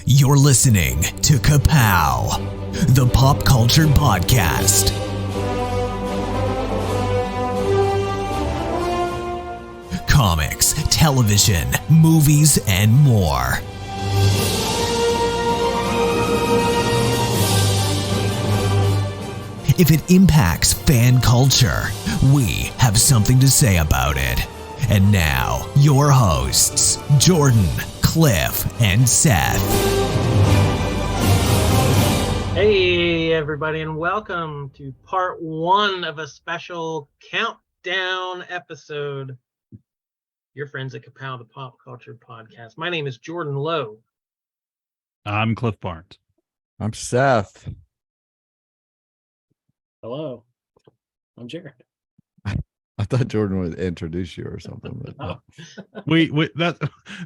You're listening to Ka-Pow, the pop culture podcast. Comics, television, movies, and more. If it impacts fan culture, we have something to say about it. And now, your hosts, Jordan, Cliff, and Seth. Hey, everybody, and welcome to part one of a special countdown episode. Your friends at Ka-Pow, the pop culture podcast. My name is Jordan Lowe. I'm Cliff Barnes. I'm Seth. Hello, I'm Jared. I thought Jordan would introduce you or something. But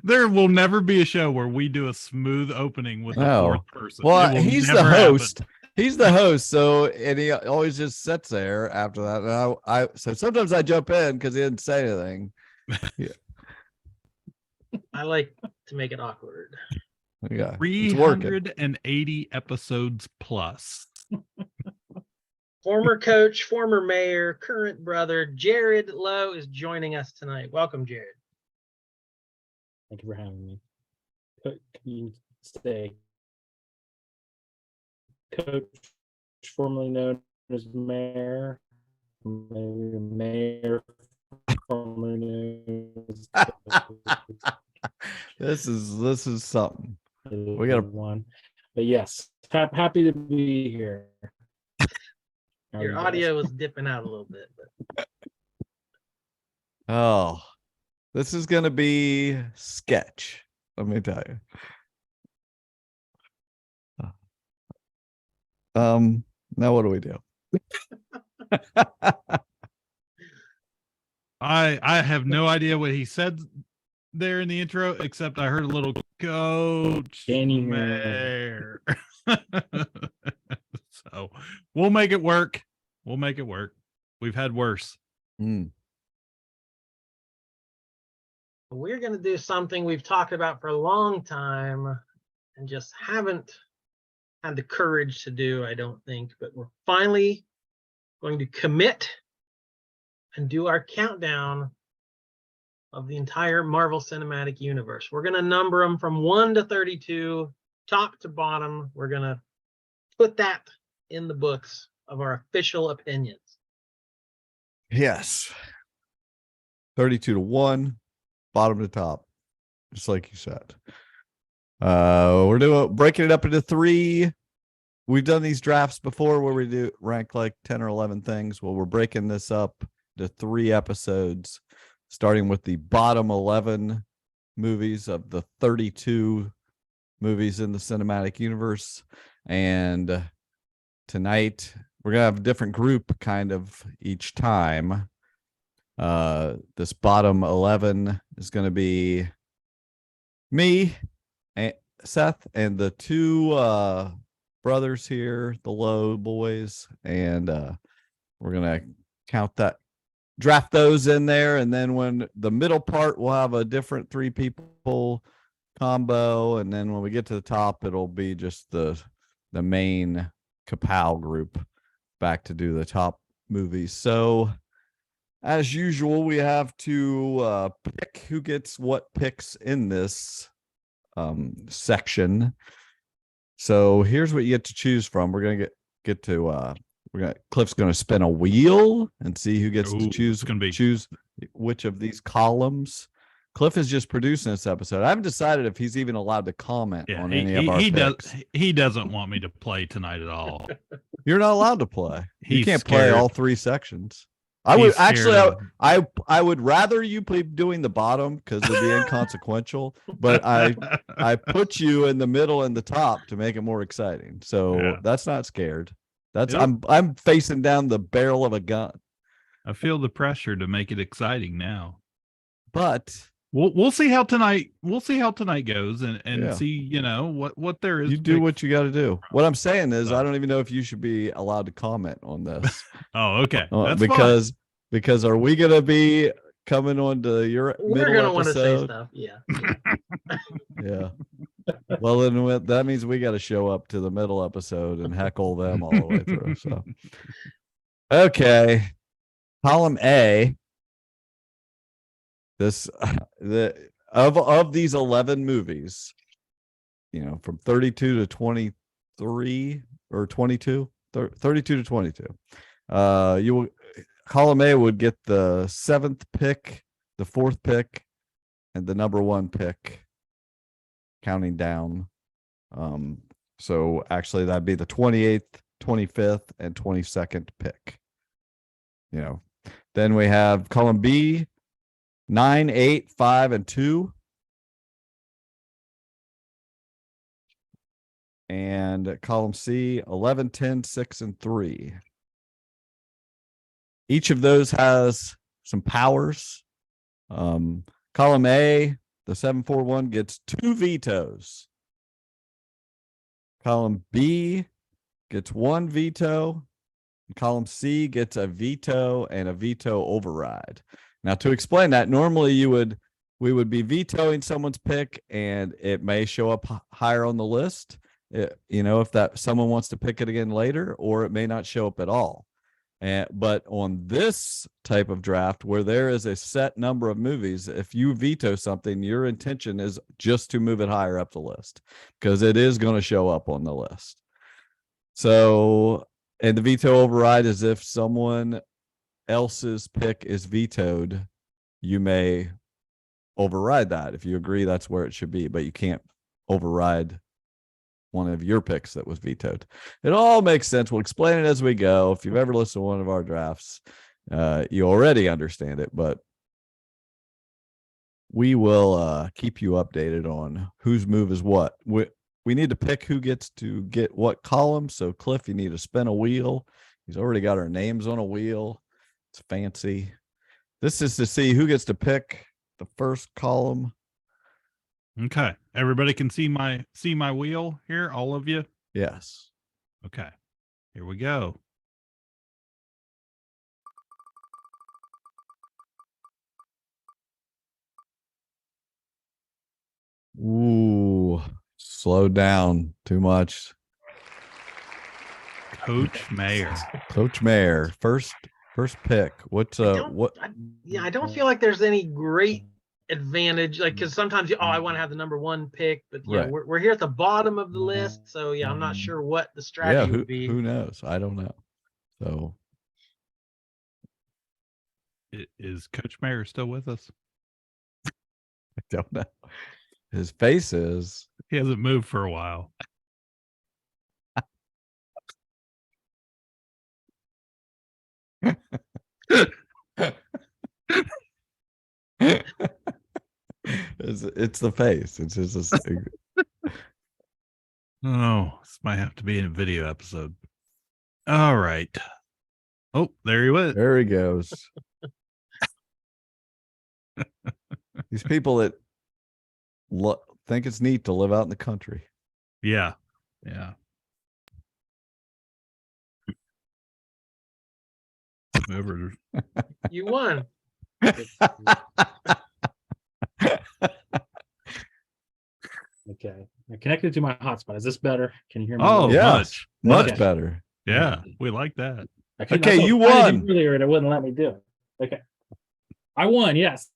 There will never be a show where we do a smooth opening with the fourth person. Well, he's the host. Happen. He's the host, and he always just sits there after that. And so sometimes I jump in because he didn't say anything. Yeah. I like to make it awkward. Yeah, 380 episodes plus. Former coach, former mayor, current brother, Jared Lowe is joining us tonight. Welcome, Jared. Thank you for having me. Can you say coach, formerly known as mayor, maybe mayor, formerly known as This is something. We got one, but yes, happy to be here. Your audio was dipping out a little bit. But... Oh, this is gonna be sketch. Let me tell you. Now what do we do? I have no idea what he said there in the intro, except I heard a little Coach Mayor. So we'll make it work. We've had worse. We're going to do something we've talked about for a long time and just haven't had the courage to do, I don't think. But we're finally going to commit and do our countdown of the entire Marvel Cinematic Universe. We're going to number them from 1 to 32, top to bottom. We're going to put that in the books of our official opinions. Yes. 32-1, bottom to top, just like you said. We're breaking it up into 3. We've done these drafts before where we do rank like 10 or 11 things. Well, we're breaking this up to 3 episodes, starting with the bottom 11 movies of the 32 movies in the cinematic universe. And tonight we're gonna have a different group kind of each time. This bottom 11 is gonna be me and Seth and the 2 brothers here, the Lowe boys, and we're gonna draft those in there, and then when the middle part we'll have a different 3 people combo, and then when we get to the top it'll be just the main Ka-Pow group back to do the top movies. So as usual, we have to pick who gets what picks in this section. So here's what you get to choose from. We're gonna get to Cliff's gonna spin a wheel and see who gets to choose which of these columns. Cliff is just producing this episode. I haven't decided if he's even allowed to comment on any of our picks. He doesn't want me to play tonight at all. You're not allowed to play. You can't scared. play all 3 sections. I would rather you play doing the bottom because it'd be inconsequential. But I put you in the middle and the top to make it more exciting. So that's not scared. I'm facing down the barrel of a gun. I feel the pressure to make it exciting now. But we'll see how tonight goes and see, what there is. You do what you got to do. What I'm saying is I don't even know if you should be allowed to comment on this. Oh, okay. That's because are we going to be coming on to your We're middle gonna want to say episode? stuff. Yeah. Yeah. Well, then that means we got to show up to the middle episode and heckle them all the way through. So, okay, column A. This of these 11 movies, from 32 to 23 or 22, 32 to 22. Column A would get the 7th pick, the 4th pick, and the number 1 pick, counting down. So actually that'd be the 28th, 25th, and 22nd pick. Then we have column B, 9, 8, 5, and 2. And column C, 11, 10, 6, and 3. Each of those has some powers. Column A, the 741 gets 2 vetoes. Column B gets 1 veto. Column C gets a veto and a veto override. Now, to explain that, normally we would be vetoing someone's pick, and it may show up higher on the list. If that someone wants to pick it again later, or it may not show up at all. But on this type of draft, where there is a set number of movies, if you veto something, your intention is just to move it higher up the list, because it is going to show up on the list. So, and the veto override is if someone else's pick is vetoed, you may override that if you agree that's where it should be, but you can't override one of your picks that was vetoed. It all makes sense. We'll explain it as we go. If you've ever listened to one of our drafts, you already understand it, but we will keep you updated on whose move is what. We need to pick who gets to get what column. So Cliff, you need to spin a wheel. He's already got our names on a wheel. It's fancy. This is to see who gets to pick the first column. Okay. Everybody can see my wheel here, all of you? Yes. Okay. Here we go. Ooh, slow down too much. Coach Mayor. Coach Mayor, first pick. What's I don't feel like there's any great advantage, like, because sometimes I want to have the number 1 pick, but Right. we're here at the bottom of the list, so I'm not sure what the strategy would be. Who knows? I don't know. So Is Coach Mayor still with us? I don't know. His face is. He hasn't moved for a while. It's the face. It's just Oh, this might have to be in a video episode. All right. Oh, there he went. there he goes. These people that think it's neat to live out in the country. Yeah. Yeah. Whoever. You won. Okay. I connected to my hotspot. Is this better? Can you hear me? Oh, Yes, much Okay. better. Yeah, we like that. Okay, you I tried to won. do earlier and it wouldn't let me do it. Okay. I won, yes.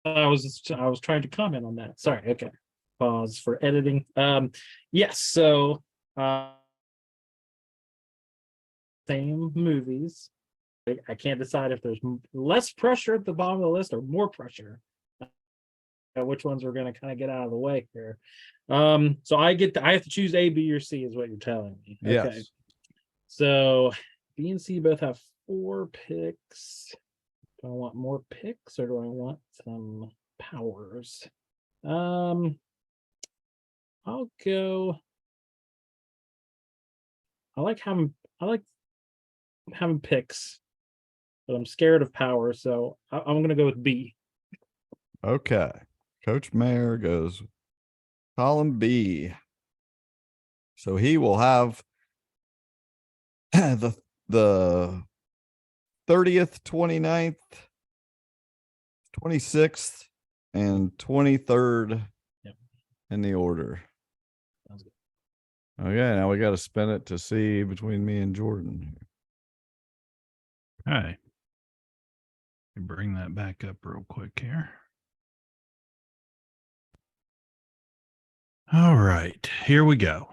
I was trying to comment on that. Sorry. Okay. Pause for editing. Yes, so same movies. I can't decide if there's less pressure at the bottom of the list or more pressure. Which ones we're going to kind of get out of the way here. So I have to choose A, B, or C is what you're telling me. Okay. Yes. So B and C both have 4 picks. Do I want more picks or do I want some powers? I'll go. I like having picks, but I'm scared of power, so I'm gonna go with B. Okay. Coach Mayor goes column B. So he will have the 30th, 29th, 26th, and 23rd Yep. in the order. Sounds good. Okay, now we got to spin it to see between me and Jordan. Hi. Bring that back up real quick here. All right, here we go.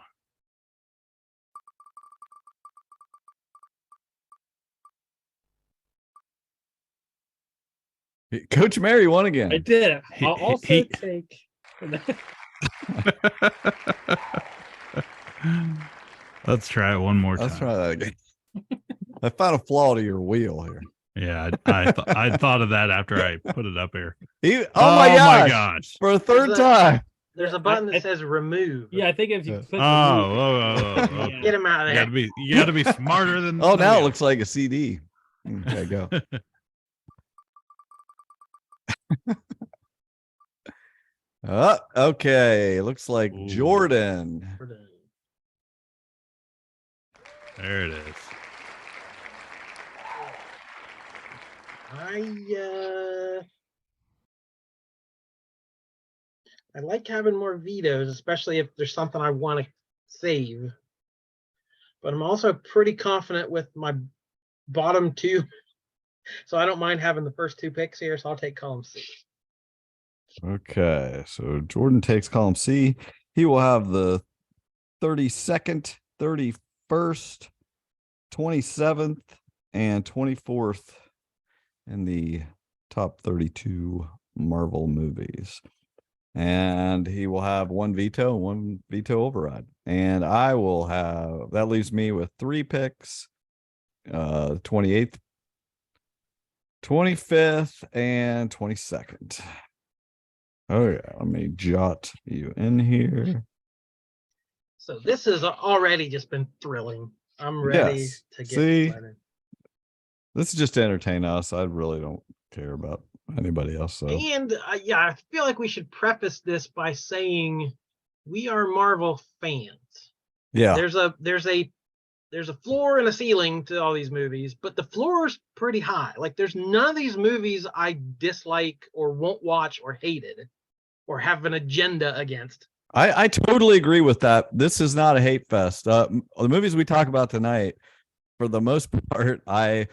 Coach Mayor won again. I did. He- I'll also he- take. Let's try it one more time. Let's try that again. I found a flaw to your wheel here. Yeah, I thought of that after I put it up here. Oh my gosh. For a third There's a- time. There's a button that says remove. Yeah, I think if you click Oh, Get him out of there. you gotta be smarter than. Oh, now it somebody looks like a CD. Okay, go. Okay. Looks like Ooh. Jordan. else. There it is. I like having more vetoes, especially if there's something I want to save. But I'm also pretty confident with my bottom two, so I don't mind having the first two picks here. So I'll take column C. Okay, so Jordan takes column C. He will have the 32nd, 31st, 27th, and 24th in the top 32 Marvel movies. And he will have one veto, one veto override. And I will have, that leaves me with 3 picks, 28th, 25th, and 22nd. Oh yeah, let me jot you in here. So this has already just been thrilling. I'm ready Yes. to get See? started. This is just to entertain us. I really don't care about anybody else. So And yeah, I feel like we should preface this by saying we are Marvel fans. yeah, There's a floor and a ceiling to all these movies, but the floor is pretty high. Like there's none of these movies I dislike or won't watch or hated or have an agenda against. I totally agree with that. This is not a hate fest. The movies we talk about tonight, for the most part, I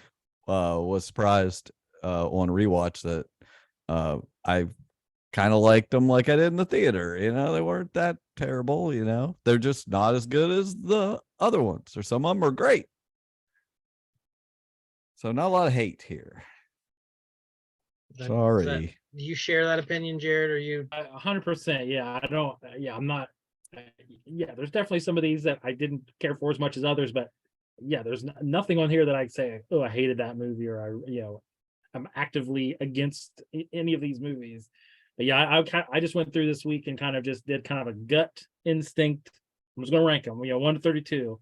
was surprised on rewatch that I kind of liked them like I did in the theater. You know, they weren't that terrible. You know, they're just not as good as the other ones, or some of them are great. So not a lot of hate here. Sorry. Do you share that opinion, Jared? Or you? 100%. Yeah, I don't. Yeah, I'm not. Yeah, there's definitely some of these that I didn't care for as much as others, but yeah, there's nothing on here that I'd say, oh, I hated that movie, or I'm actively against any of these movies. But yeah, I just went through this week and kind of just did kind of a gut instinct. I'm just going to rank them, 1 to 32.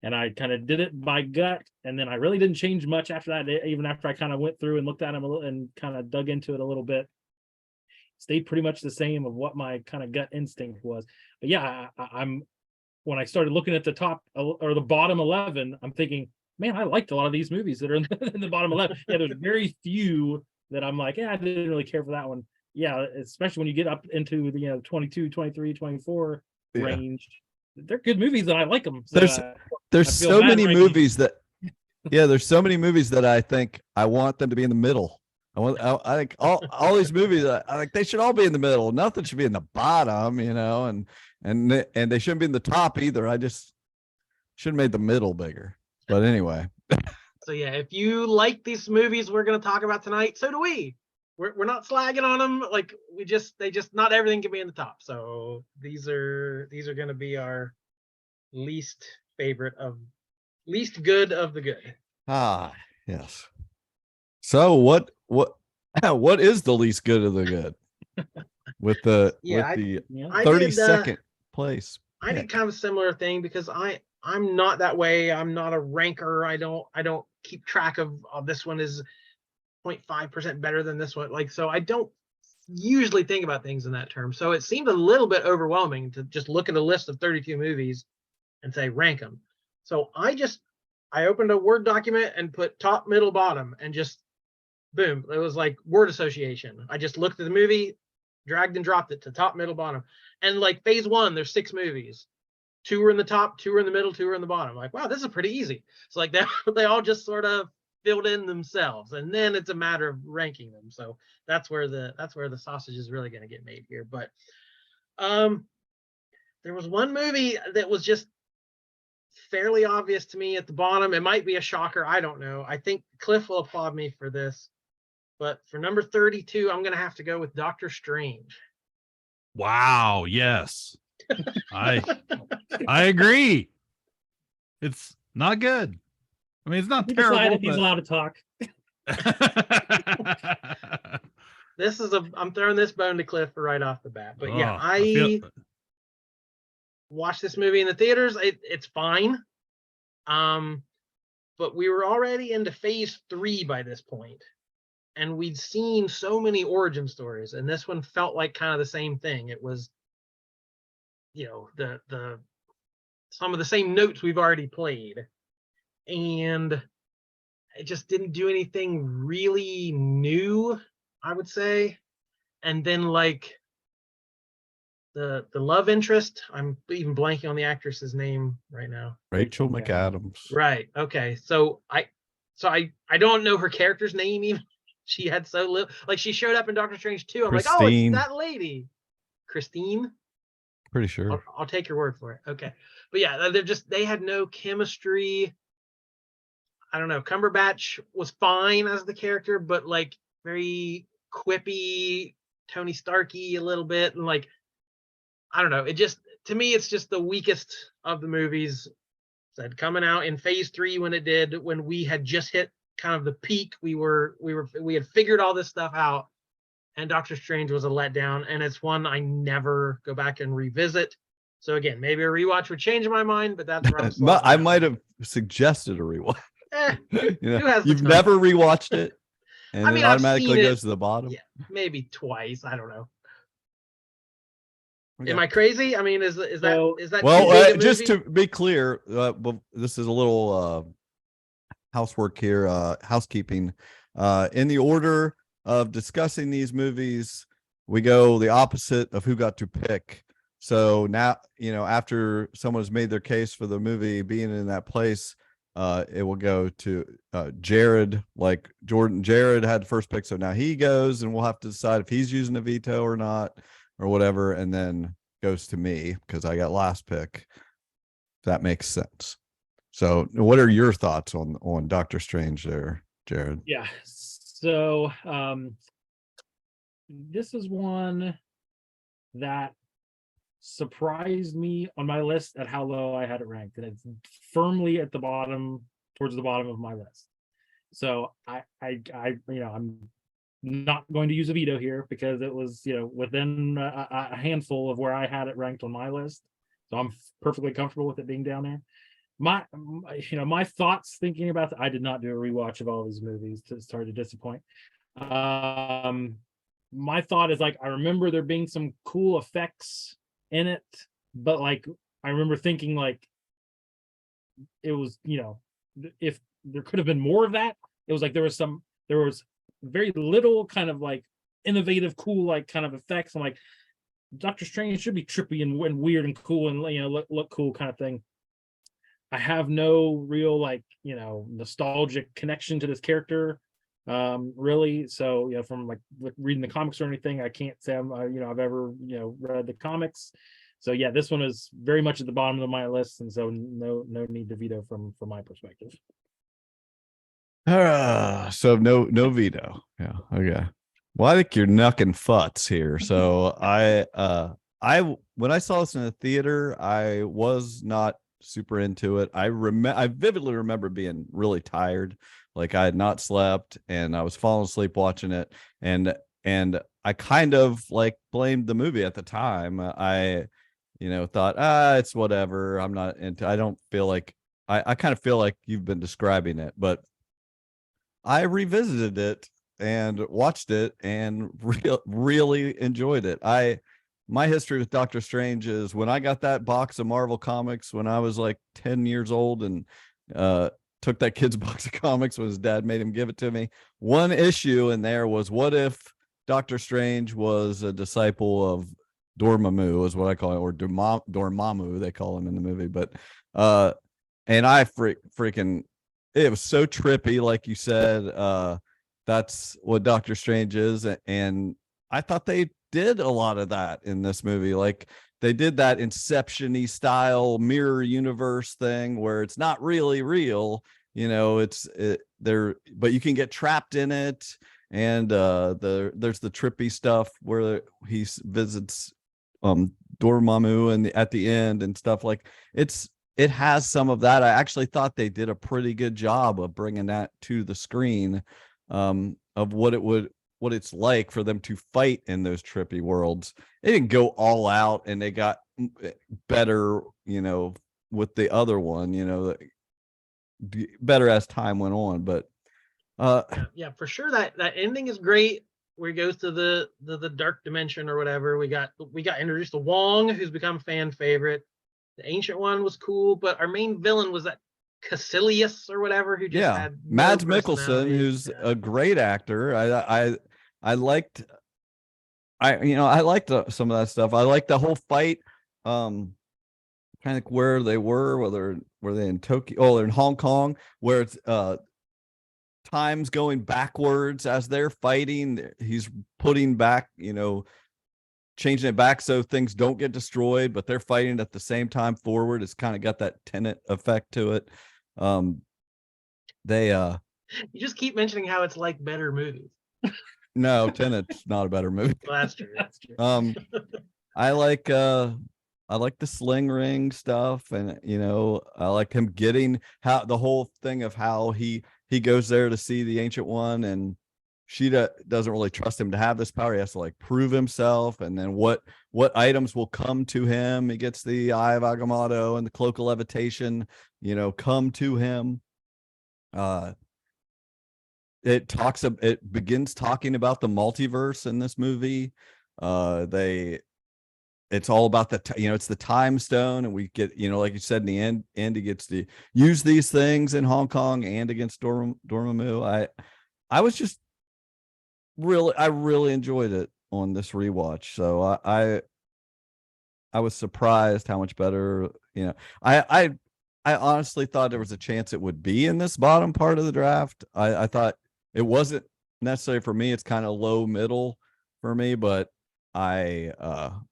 And I kind of did it by gut. And then I really didn't change much after that, even after I kind of went through and looked at them a little and kind of dug into it a little bit. Stayed pretty much the same of what my kind of gut instinct was. But yeah, I'm when I started looking at the top or the bottom 11, I'm thinking, man, I liked a lot of these movies that are in the bottom 11. Yeah, there's very few that I'm like, yeah, I didn't really care for that one. Yeah, especially when you get up into the 22, 23, 24 range. They're good movies and I like them. So, there's so many movies that there's so many movies that I think I want them to be in the middle. I think all these movies, I like they should all be in the middle. Nothing should be in the bottom, and they shouldn't be in the top either. I just should have made the middle bigger. But anyway. So yeah, if you like these movies we're going to talk about tonight, so do we. We're not slagging on them. Like they just not everything can be in the top. So these are going to be our least good of the good. Ah, yes. So what is the least good of the good with the 32nd place? I did kind of a similar thing because I'm not that way. I'm not a ranker. I don't keep track of this one is 0.5% better than this one. Like, so I don't usually think about things in that term. So it seemed a little bit overwhelming to just look at a list of 32 movies and say rank them. So I opened a Word document and put top, middle, bottom, and just boom. It was like word association. I just looked at the movie, dragged and dropped it to top, middle, bottom. And like phase 1, there's 6 movies. 2 are in the top, 2 are in the middle, 2 are in the bottom. Like, wow, this is pretty easy. So like they all just sort of filled in themselves, and then it's a matter of ranking them. So that's where the sausage is really going to get made here. But there was one movie that was just fairly obvious to me at the bottom. It might be a shocker. I don't know. I think Cliff will applaud me for this. But for number 32, I'm going to have to go with Doctor Strange. Wow. Yes. I agree. It's not good. I mean, it's not terrible. He's allowed to talk. I'm throwing this bone to Cliff right off the bat. But yeah, I watched this movie in the theaters. It's fine. But we were already into phase 3 by this point, and we'd seen so many origin stories, and this one felt like kind of the same thing. It was, the some of the same notes we've already played, and it just didn't do anything really new, I would say. And then like the love interest, I'm even blanking on the actress's name right now. Rachel McAdams. Right. Okay. So I don't know her character's name even. She had so little, like she showed up in Doctor Strange 2. I'm Christine. like, oh, it's that lady. Christine? Pretty sure. I'll take your word for it. Okay. But yeah, they had no chemistry. I don't know. Cumberbatch was fine as the character, but like very quippy, Tony Starky a little bit. And like, I don't know. It just, to me, it's just the weakest of the movies. Said coming out in phase 3 when it did, when we had just hit kind of the peak. We had figured all this stuff out, and Doctor Strange was a letdown, and it's one I never go back and revisit. So again, maybe a rewatch would change my mind, but that's where I'm I might have suggested a rewatch. You've time? Never rewatched it, and I mean, it automatically goes to the bottom. Yeah, maybe twice. I don't know. Okay. Am I crazy? I mean, is that well? Just to be clear, this is a little housework here, housekeeping. In the order of discussing these movies, we go the opposite of who got to pick. So now, after someone's made their case for the movie being in that place, it will go to Jared. Like Jared had the first pick, so now he goes, and we'll have to decide if he's using a veto or not, or whatever, and then goes to me because I got last pick. If that makes sense. So what are your thoughts on Doctor Strange there, Jared? Yeah. So this is one that surprised me on my list at how low I had it ranked, and it's firmly at the bottom, towards the bottom of my list. So I'm not going to use a veto here because it was, within a handful of where I had it ranked on my list. So I'm perfectly comfortable with it being down there. My thoughts thinking about I did not do a rewatch of all these movies. It's hard to disappoint. My thought is like, I remember there being some cool effects in it, but like, I remember thinking like, it was, if there could have been more of that, it was like, there was very little kind of like innovative, cool, like kind of effects. I'm like, Doctor Strange should be trippy and weird and cool and look cool kind of thing. I have no real like nostalgic connection to this character, really. So from like reading the comics or anything, I can't say I've ever read the comics. So yeah, this one is very much at the bottom of my list, and so no need to veto from my perspective. So no veto. Yeah. Okay. Well, I think you're knucking futs here. So when I saw this in the theater, I was not super into it. I vividly remember being really tired, like I had not slept, and I was falling asleep watching it, and I kind of like blamed the movie at the time. I thought, it's whatever. I'm not into. I don't feel like I kind of feel like you've been describing it, but I revisited it and watched it and really enjoyed it. My history with Doctor Strange is when I got that box of Marvel comics when I was like 10 years old, and took that kid's box of comics when his dad made him give it to me. One issue in there was, what if Doctor Strange was a disciple of Dormammu, is what I call it, or Dormammu, they call him in the movie. But and I freaking, it was so trippy, like you said. That's what Doctor Strange is, and I thought they did a lot of that in this movie. Like they did that Inception-y style mirror universe thing where it's not really real, it's there, but you can get trapped in it. And there's the trippy stuff where he visits Dormammu and at the end and stuff. Like it has some of that. I actually thought they did a pretty good job of bringing that to the screen, of what it's like for them to fight in those trippy worlds. They didn't go all out, and they got better, with the other one, better as time went on. But yeah, for sure that ending is great, where he goes to the dark dimension or whatever. We got introduced to Wong, who's become a fan favorite. The Ancient One was cool, but our main villain was that Caecilius or whatever, who just had no Mads Mikkelsen, personality. who's a great actor. I liked some of that stuff. I liked the whole fight. Kind of where they were they in Tokyo? Oh, they're in Hong Kong, where it's time's going backwards as they're fighting. He's putting back, changing it back so things don't get destroyed, but they're fighting at the same time forward. It's kind of got that Tenet effect to it. You just keep mentioning how it's like better movies. No, Tenet's not a better movie. Well, that's true. That's true. I like the sling ring stuff, and I like him getting how the whole thing of how he goes there to see the Ancient One, and she doesn't really trust him to have this power. He has to like prove himself, and then what items will come to him. He gets the Eye of Agamotto and the Cloak of Levitation, come to him. It begins talking about the multiverse in this movie. It's all about it's the time stone, and we get, like you said, in the end, Andy gets to use these things in Hong Kong and against Dormammu. I was just I really enjoyed it on this rewatch. So I was surprised how much better, I honestly thought there was a chance it would be in this bottom part of the draft. I thought it wasn't necessarily for me. It's kind of low middle for me, but I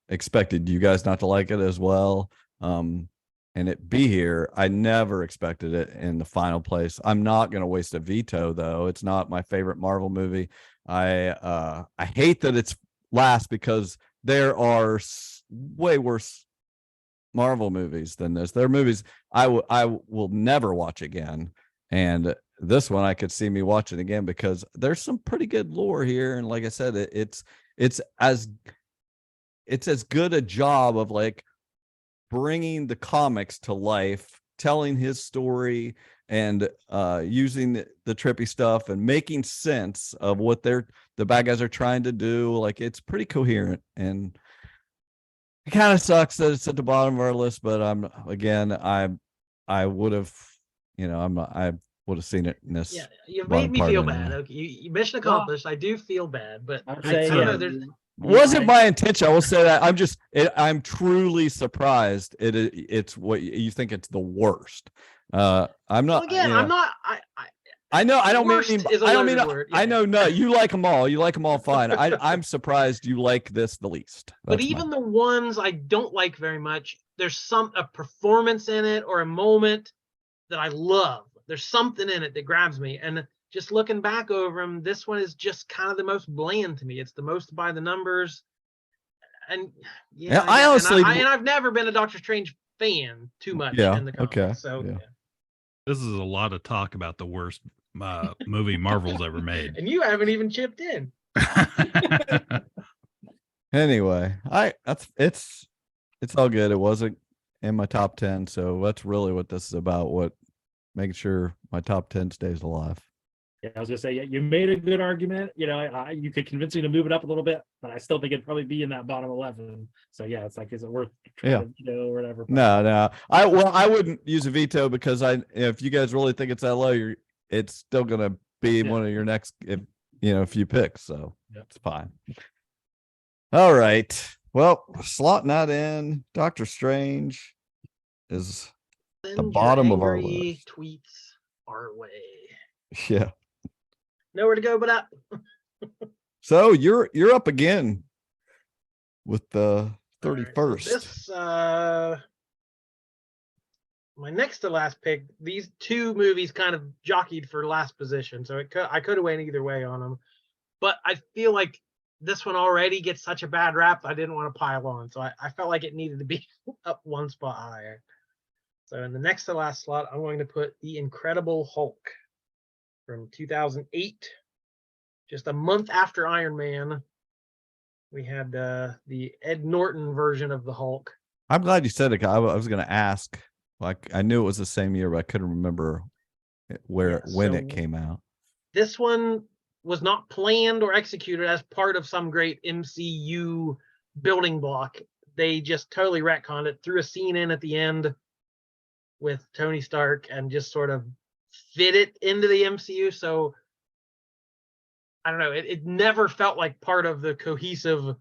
expected you guys not to like it as well, and it be here. I never expected it in the final place. I'm not going to waste a veto, though. It's not my favorite Marvel movie. I hate that it's last, because there are way worse Marvel movies than this. There are movies I will never watch again, and this one I could see me watching again, because there's some pretty good lore here, and like I said, it's as good a job of like bringing the comics to life, telling his story, and using the trippy stuff and making sense of what the bad guys are trying to do. Like, it's pretty coherent, and it kind of sucks that it's at the bottom of our list. But I would have, I would have seen it in this. Yeah, you made me feel bad. Okay, you mission accomplished. I do feel bad, but I don't know. There's wasn't my intention. I will say that I'm truly surprised. It's what you think it's the worst. I'm not. Well, again, I'm not. I know. I don't worst mean. is a I don't mean. loaded word, yeah. I know. No, you like them all. You like them all fine. I'm surprised you like this the least. But even the ones I don't like very much, there's a performance in it or a moment that I love. There's something in it that grabs me, and just looking back over them, this one is just kind of the most bland to me. It's the most by the numbers, and I honestly, I've never been a Doctor Strange fan too much. In the comics, okay. So yeah. This is a lot of talk about the worst movie Marvel's ever made. And you haven't even chipped in. Anyway, it's all good. It wasn't in my top 10, so that's really what this is about. Making sure my top 10 stays alive. Yeah, I was gonna say, yeah, you made a good argument. You could convince me to move it up a little bit, but I still think it'd probably be in that bottom 11. So yeah, it's like, is it worth trying to veto or whatever? No. I wouldn't use a veto, because if you guys really think it's that low, it's still gonna be one of your next. If a few picks, so Yep. it's fine. All right. Well, slot not in. Doctor Strange is Send the your bottom of our angry list. tweets our way. Yeah. Nowhere to go but up. So you're up again with the All right, 31st. so this my next to last pick. These two movies kind of jockeyed for last position, so I could have went either way on them. But I feel like this one already gets such a bad rap. I didn't want to pile on, so I felt like it needed to be up one spot higher. So in the next to last slot, I'm going to put The Incredible Hulk from 2008, just a month after Iron Man. We had the Ed Norton version of the Hulk. I'm glad you said it. I was going to ask. Like, I knew it was the same year, but I couldn't remember when it came out. This one was not planned or executed as part of some great MCU building block. They just totally retconned it, threw a scene in at the end with Tony Stark, and just sort of fit it into the MCU. So I don't know. It never felt like part of the cohesive,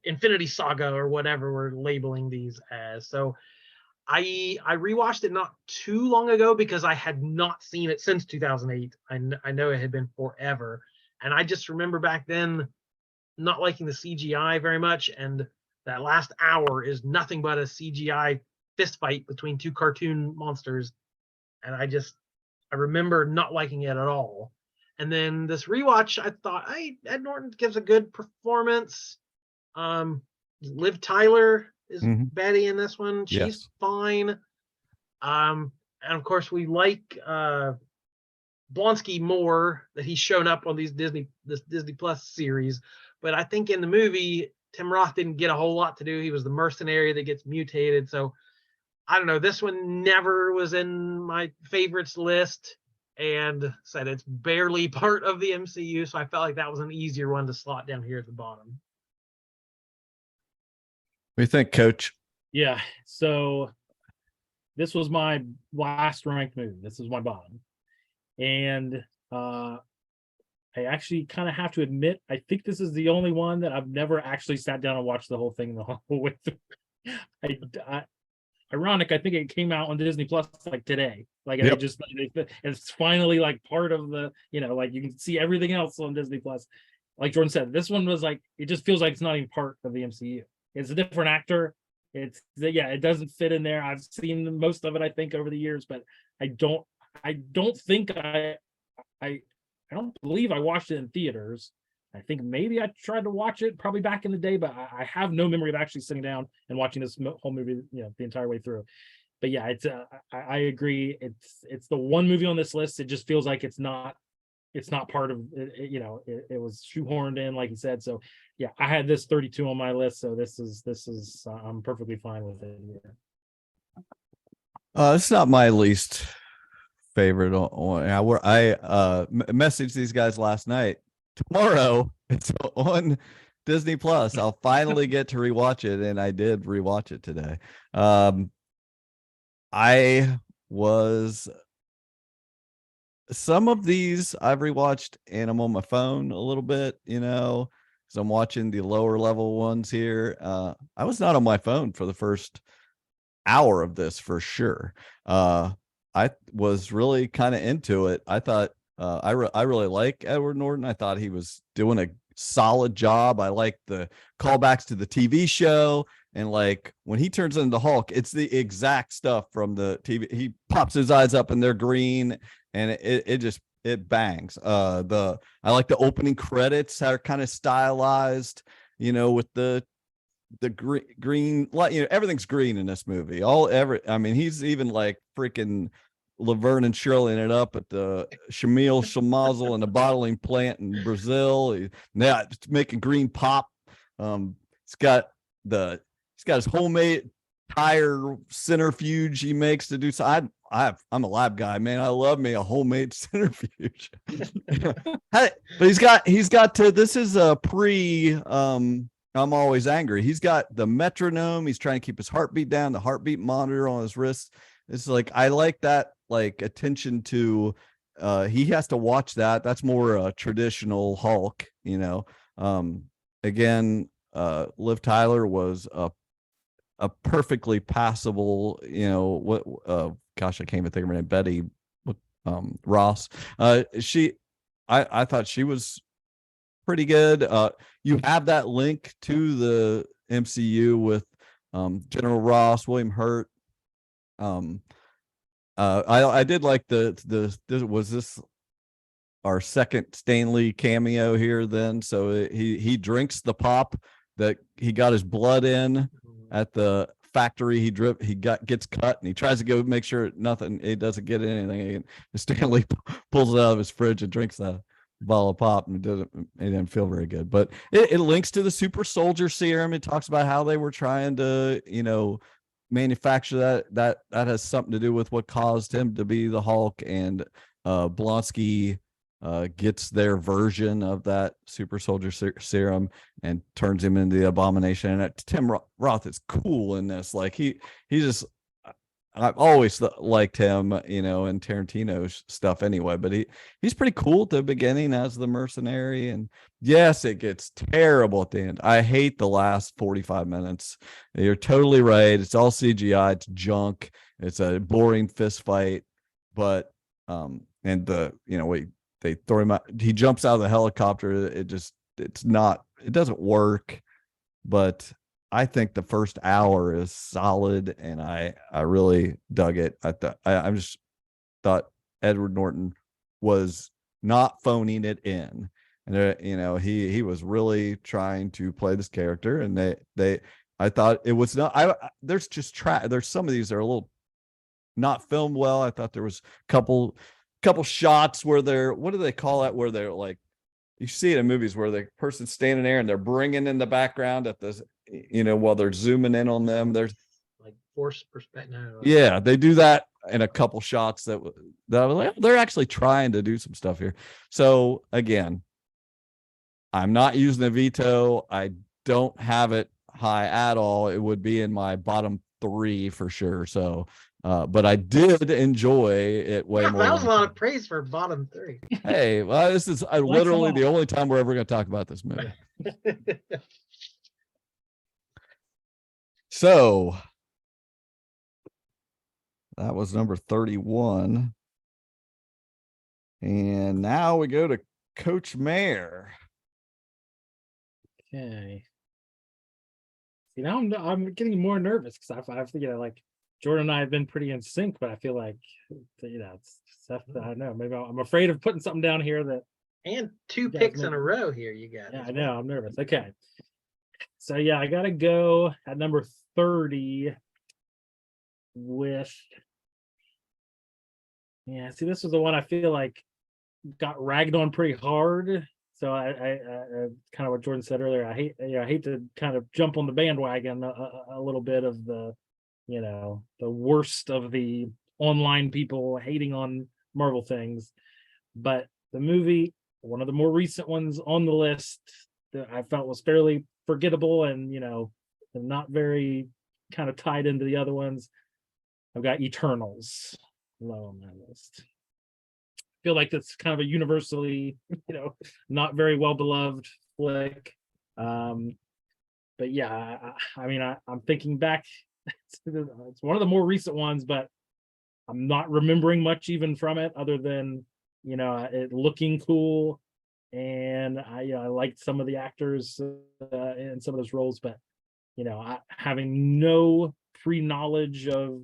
Infinity Saga or whatever we're labeling these as. So I rewatched it not too long ago because I had not seen it since 2008. I know it had been forever. And I just remember back then not liking the CGI very much. And that last hour is nothing but a CGI fist fight between two cartoon monsters. And I remember not liking it at all. And then this rewatch, I thought, Ed Norton gives a good performance. Liv Tyler is Betty in this one. She's fine. And of course, we like Blonsky more, that he's shown up on this Disney Plus series. But I think in the movie, Tim Roth didn't get a whole lot to do. He was the mercenary that gets mutated. So I don't know. This one never was in my favorites list, and said it's barely part of the MCU. So I felt like that was an easier one to slot down here at the bottom. What do you think, Coach? Yeah. So this was my last ranked movie. This is my bottom. And I actually kind of have to admit, I think this is the only one that I've never actually sat down and watched the whole thing the whole way through. Ironic, I think it came out on Disney Plus like today. Like it's finally like part of the, like you can see everything else on Disney Plus. Like Jordan said, this one was like, it just feels like it's not even part of the MCU. It's a different actor. It doesn't fit in there. I've seen most of it, I think, over the years, but I don't think I don't believe I watched it in theaters. I think maybe I tried to watch it probably back in the day, but I have no memory of actually sitting down and watching this whole movie, the entire way through. But yeah, it's I agree. It's the one movie on this list. It just feels like it's not part of it, it was shoehorned in, like you said. So yeah, I had this 32 on my list. So this is I'm perfectly fine with it here. It's not my least favorite. I messaged these guys last night. Tomorrow it's on Disney Plus. I'll finally get to rewatch it, and I did rewatch it today. Some of these I've rewatched, and I'm on my phone a little bit, because I'm watching the lower level ones here. I was not on my phone for the first hour of this for sure. I was really kind of into it. I thought I really like Edward Norton. I thought he was doing a solid job. I like the callbacks to the TV show, and like when he turns into Hulk, it's the exact stuff from the TV. He pops his eyes up and they're green, and it bangs. I like the opening credits that are kind of stylized, with the green light, everything's green in this movie. He's even like freaking Laverne and Shirley it up at the Shamil Shamazel and the bottling plant in Brazil. It's making green pop. He's got his homemade tire centrifuge he makes to do. So I'm a lab guy, man. I love me a homemade centrifuge. But he's got to, this is a I'm always angry. He's got the metronome. He's trying to keep his heartbeat down, the heartbeat monitor on his wrist. It's like, I like that, like attention to he has to watch that. That's more traditional Hulk, you know. Again, Liv Tyler was a perfectly passable, you know, gosh, I can't even think of her name, Betty Ross. I thought she was pretty good. You have that link to the MCU with General Ross, William Hurt. I did like this our second Stanley cameo here then. So he drinks the pop that he got his blood in at the factory. He gets cut, and he tries to go make sure it doesn't get anything. And Stanley pulls it out of his fridge and drinks the bottle of pop, and it didn't feel very good. But it links to the super soldier serum. It talks about how they were trying to, you know, manufacture that has something to do with what caused him to be the Hulk. And Blonsky gets their version of that super soldier serum and turns him into the Abomination. And Tim Roth is cool in this. Like he just, I've always liked him, you know, in Tarantino's stuff anyway, but he's pretty cool at the beginning as the mercenary. And yes, it gets terrible at the end. I hate the last 45 minutes. You're totally right. It's all CGI. It's junk. It's a boring fist fight. But and they throw him out. He jumps out of the helicopter. It doesn't work. But I think the first hour is solid, and I really dug it. I just thought Edward Norton was not phoning it in, and you know, he was really trying to play this character. And I thought it was not. There's some of these that are a little not filmed well. I thought there was a couple shots where what do they call that? Where they're like, you see it in movies where the person's standing there and they're bringing in the background at this, you know, while they're zooming in on them. There's like forced perspective. No, yeah, they do that in a couple shots that I was like, they're actually trying to do some stuff here. So again, I'm not using a veto. I don't have it high at all. It would be in my bottom 3 for sure. So but I did enjoy it way more. That was a lot of praise for bottom 3. Hey, well, this is literally the only time we're ever going to talk about this movie. So that was number 31. And now we go to Coach Mayor. Okay. You know, I'm getting more nervous because I've you know, like Jordan and I have been pretty in sync, but I feel like, you know, it's stuff that I don't know. Maybe I'm afraid of putting something down here that. And 2 picks in a row here you got. Yeah, I know. I'm nervous. Okay. So yeah, I gotta go at number 30 with. Yeah, see, this was the one I feel like got ragged on pretty hard. So I kind of what Jordan said earlier. I hate to kind of jump on the bandwagon a little bit of the, you know, the worst of the online people hating on Marvel things. But the movie, one of the more recent ones on the list that I felt was fairly forgettable and, you know, not very kind of tied into the other ones. I've got Eternals low on my list. I feel like that's kind of a universally, you know, not very well beloved flick. But yeah, I mean, I'm thinking back. It's one of the more recent ones, but I'm not remembering much even from it, other than, you know, it looking cool, and I liked some of the actors in some of those roles, but you know, having no pre-knowledge of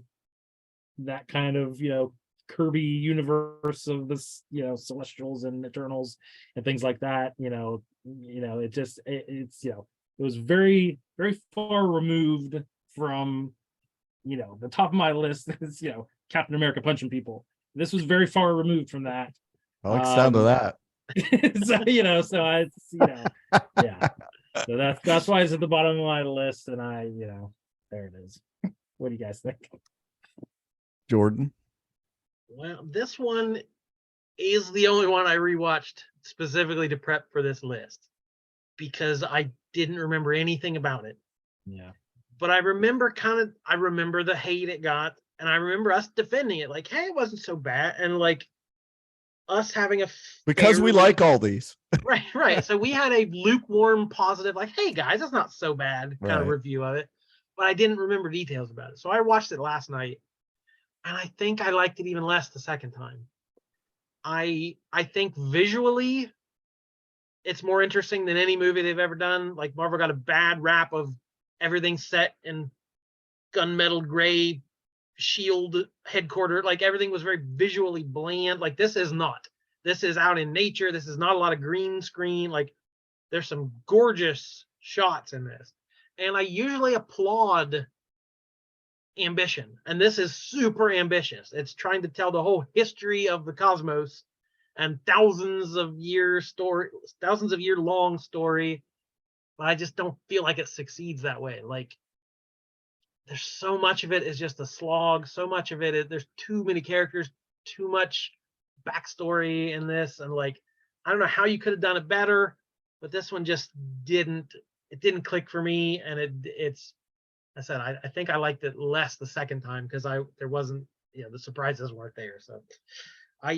that kind of, you know, Kirby universe of this, you know, Celestials and Eternals and things like that, you know, it's you know, it was very, very far removed from, you know, the top of my list is, you know, Captain America punching people. This was very far removed from that. I like the sound of that. So, you know, yeah. So that's why it's at the bottom of my list, and you know, there it is. What do you guys think? Jordan? Well, this one is the only one I rewatched specifically to prep for this list because I didn't remember anything about it. Yeah. But I remember the hate it got, and I remember us defending it like, hey, it wasn't so bad. And like, us having a because we fairly- like all these. right. So we had a lukewarm, positive, like, hey guys, that's not so bad kind of Right. review of it. But I didn't remember details about it. So I watched it last night, and I think I liked it even less the second time. I think visually it's more interesting than any movie they've ever done. Like Marvel got a bad rap of everything set in gunmetal gray shield headquarters. Like everything was very visually bland. Like this is not. This is out in nature. This is not a lot of green screen. Like there's some gorgeous shots in this. And I usually applaud ambition. And this is super ambitious. It's trying to tell the whole history of the cosmos and thousands of year long story. But I just don't feel like it succeeds that way. Like there's so much of it is just a slog. So much of it is there's too many characters, too much backstory in this. And like, I don't know how you could have done it better, but this one just didn't click for me. And I said, I think I liked it less the second time because there wasn't, the surprises weren't there. So I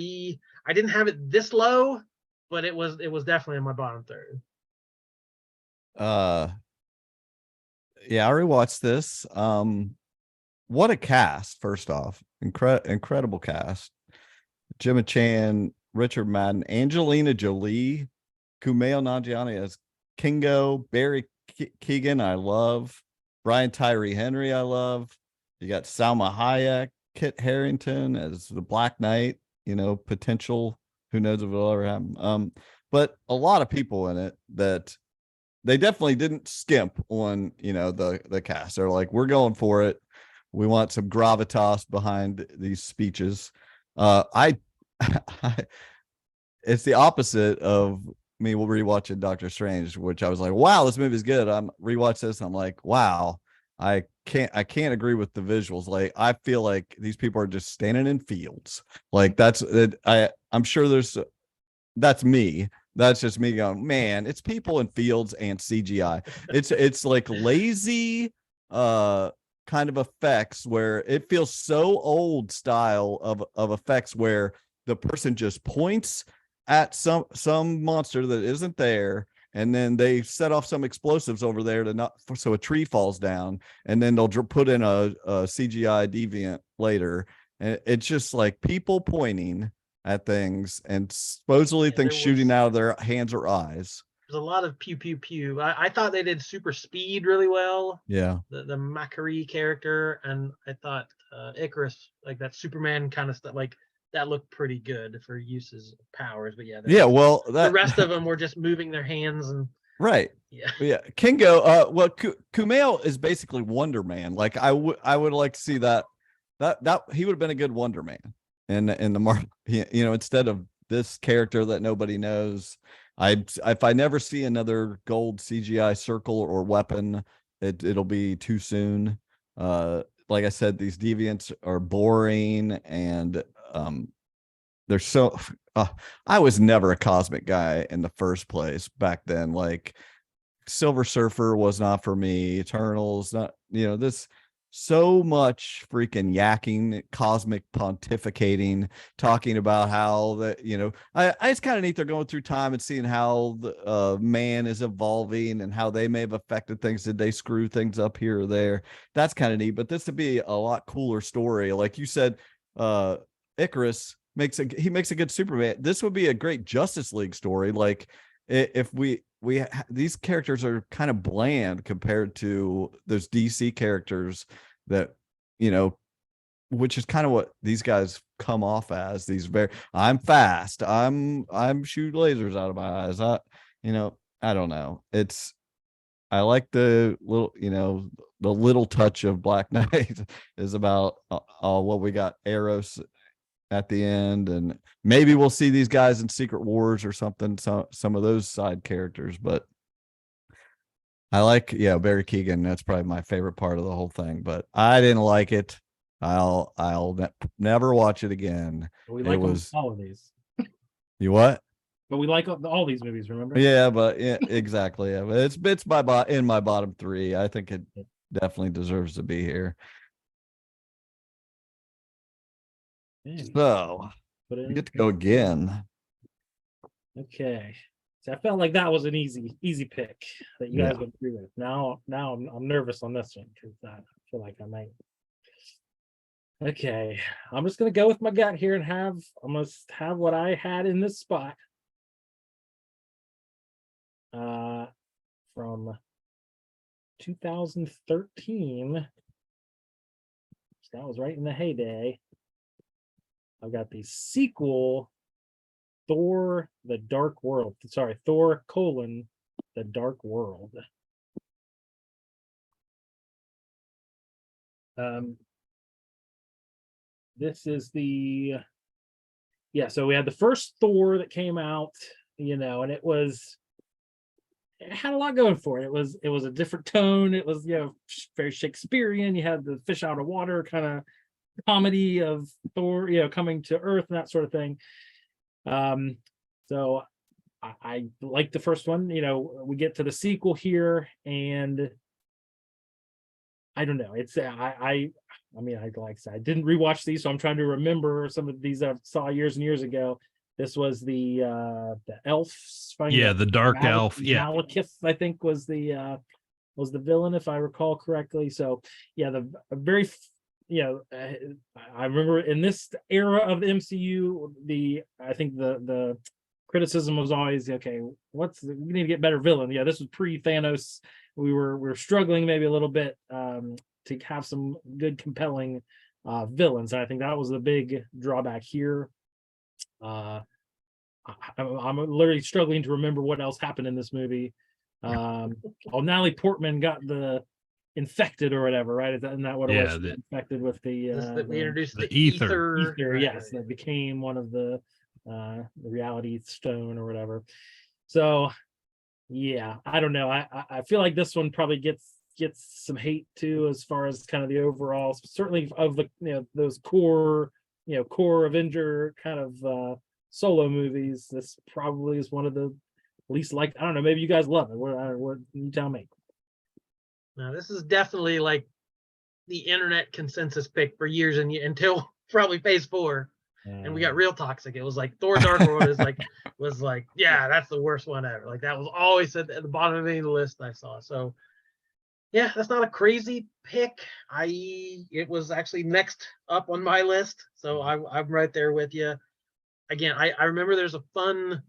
didn't have it this low, but it was definitely in my bottom third. Yeah, I rewatched this. What a cast! First off, incredible cast. Gemma Chan, Richard Madden, Angelina Jolie, Kumail Nanjiani as Kingo, Barry Keoghan, I love. Brian Tyree Henry, I love. You got Salma Hayek, Kit Harington as the Black Knight. Potential. Who knows if it'll ever happen? But a lot of people in it that they definitely didn't skimp on, the cast. They're like, we're going for it. We want some gravitas behind these speeches. It's the opposite of me rewatching Doctor Strange, which I was like, wow, this movie's good. I'm rewatch this and I'm like, wow, I can't agree with the visuals. Like I feel like these people are just standing in fields. Like that's it. I'm sure that's me. That's just me going, man, it's people in fields and CGI. It's like lazy kind of effects where it feels so old style of effects where the person just points at some monster that isn't there, and then they set off some explosives over there so a tree falls down, and then they'll put in a CGI deviant later, and it's just like people pointing at things and supposedly things shooting out of their hands or eyes. There's a lot of pew pew pew. I thought they did super speed really well. Yeah, the Macquarie character, and I thought Icarus, like that Superman kind of stuff, like that looked pretty good for uses of powers. But well, the rest of them were just moving their hands and right. Yeah. Kingo, Kumail is basically Wonder Man. Like I would like to see that he would have been a good Wonder Man in the Marvel, instead of this character that nobody knows. If I never see another gold CGI circle or weapon, it'll be too soon. Like I said, these deviants are boring, and they're so. I was never a cosmic guy in the first place back then. Like Silver Surfer was not for me. Eternals, not this. So much freaking yakking, cosmic pontificating, talking about how it's kind of neat they're going through time and seeing how the man is evolving and how they may have affected things. Did they screw things up here or there? That's kind of neat. But this would be a lot cooler story. Like you said, Icarus makes a good Superman. This would be a great Justice League story. Like if these characters are kind of bland compared to those DC characters that, which is kind of what these guys come off as. I'm fast. I'm shoot lasers out of my eyes. I don't know. I like the little touch of Black Knight is about what we got Eros at the end, and maybe we'll see these guys in Secret Wars or something, some of those side characters. But I like Barry Keoghan. That's probably my favorite part of the whole thing, but I didn't like it. I'll never watch it again. We like all of these. You what? But we like all these movies, remember? Yeah, but exactly. Yeah, but it's in my bottom three. I think it definitely deserves to be here. So Put it You in. get to go again. Okay. So I felt like that was an easy pick that you guys Yeah. would agree with. Now I'm nervous on this one because I feel like I might. Okay, I'm just gonna go with my gut here and I'm gonna have what I had in this spot. From 2013. So that was right in the heyday. I've got the sequel, Thor: The Dark World. Sorry, Thor: The Dark World. This is so we had the first Thor that came out, and it had a lot going for it. It was a different tone. It was, very Shakespearean. You had the fish out of water kind of comedy of Thor, coming to Earth and that sort of thing. So I like the first one. We get to the sequel here, and I don't know. It's I mean, like I said, I didn't rewatch these, so I'm trying to remember some of these I saw years and years ago. This was the elves. Yeah, the dark elf. Yeah. Malekith, I think, was the villain, if I recall correctly. So yeah, I remember in this era of the MCU, I think the criticism was always, okay, we need to get better villain. Yeah, this was pre-Thanos. We were struggling maybe a little bit to have some good, compelling villains. And I think that was the big drawback here. I'm literally struggling to remember what else happened in this movie. Natalie Portman got the infected or whatever, right? Isn't that what it was? Infected with we introduced the ether. Right. Yes, that became one of the reality stone or whatever. So yeah, I don't know. I feel like this one probably gets some hate too, as far as kind of the overall, certainly of the those core Avenger kind of solo movies. This probably is one of the least liked. I don't know, maybe you guys love it. What you tell me? Now this is definitely like the internet consensus pick for years and until probably phase 4. And we got real toxic. It was like Thor: Dark World was like, yeah, that's the worst one ever. Like that was always at the bottom of any of the list I saw. So yeah, that's not a crazy pick. It was actually next up on my list. So I'm right there with you. Again, I remember there's a fun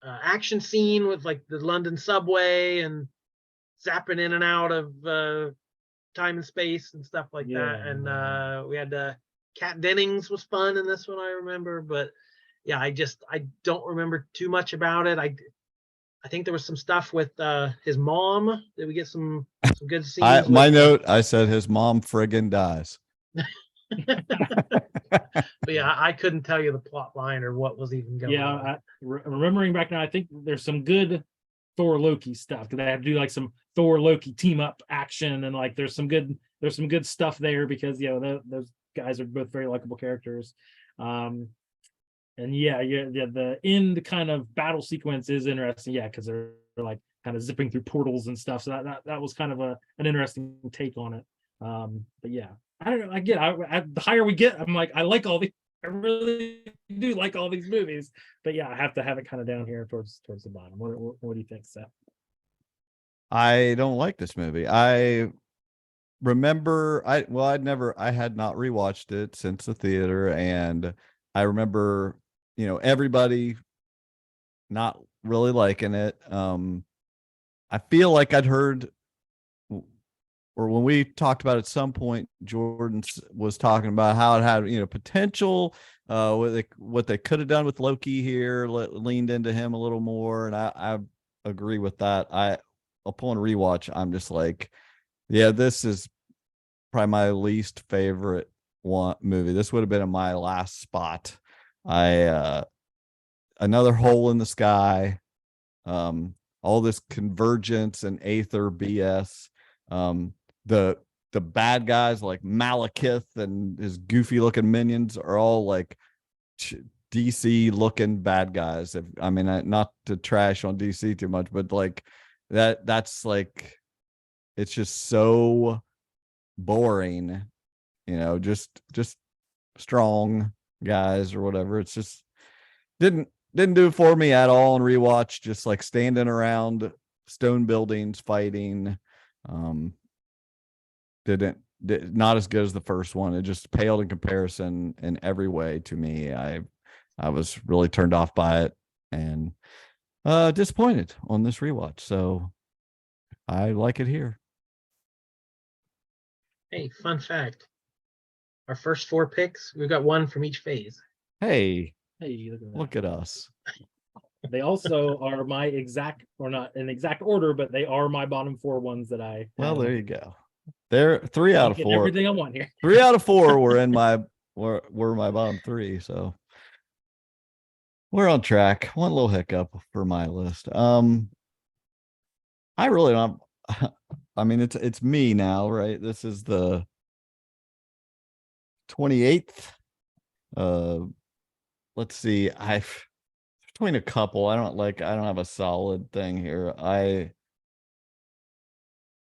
action scene with like the London subway and zapping in and out of time and space and stuff like that. And we had Kat Dennings was fun in this one, I remember. But yeah, I don't remember too much about it. I think there was some stuff with his mom. Did we get some good scenes? My note, I said his mom friggin' dies. But yeah, I couldn't tell you the plot line or what was even going on. Remembering back now, I think there's some good Thor Loki stuff, because they have to do like some Thor Loki team up action, and like there's some good stuff there, because those guys are both very likable characters. And the end kind of battle sequence is interesting, because they're like kind of zipping through portals and stuff. So that was kind of an interesting take on it. But yeah, I don't know. Again, the higher we get, I'm like, I really do like all these movies. But yeah, I have to have it kind of down here towards the bottom. What do you think, Seth? I don't like this movie. I remember I had not rewatched it since the theater, and I remember everybody not really liking it. I feel like I'd heard, or when we talked about it at some point, Jordan was talking about how it had potential, what they could have done with Loki here, leaned into him a little more, and I agree with that. Upon rewatch, I'm just like, yeah, this is probably my least favorite movie. This would have been in my last spot. Another hole in the sky, all this convergence and aether BS. The bad guys like Malekith and his goofy looking minions are all like DC looking bad guys. Not to trash on DC too much, but like that's like, it's just so boring, just strong, guys or whatever. It's just didn't do it for me at all in rewatch. Just like standing around stone buildings fighting. Not as good as the first one. It just paled in comparison in every way to me. I was really turned off by it and disappointed on this rewatch. So I like it here. Hey, fun fact. Our first 4 picks, we've got one from each phase. Hey, Hey, look at that. look at us. They also are my exact, or not in exact order, but they are my bottom 4 ones that I. Well, there you go. There, 3 out of 4. Everything I want here. 3 out of 4 were in my were my bottom 3. So we're on track. One little hiccup for my list. I really don't. I mean, it's me now, right? This is the 28th. Let's see. Between a couple. I don't have a solid thing here. I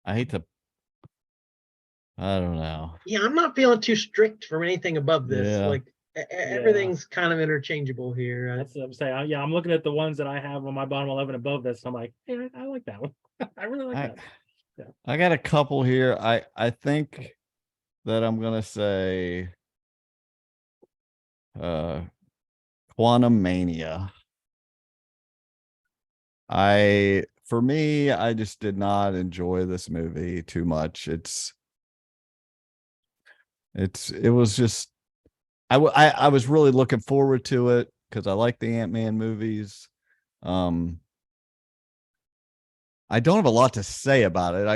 hate to. I don't know. Yeah, I'm not feeling too strict from anything above this. Yeah. Like everything's kind of interchangeable here. That's what I'm saying. Yeah, I'm looking at the ones that I have on my bottom 11 above this. I'm like, hey, I like that one. I really like that. Yeah. I got a couple here. I think that I'm gonna say Quantum Mania. For me, I just did not enjoy this movie too much. It was just I was really looking forward to it because I like the Ant-Man movies. I don't have a lot to say about it.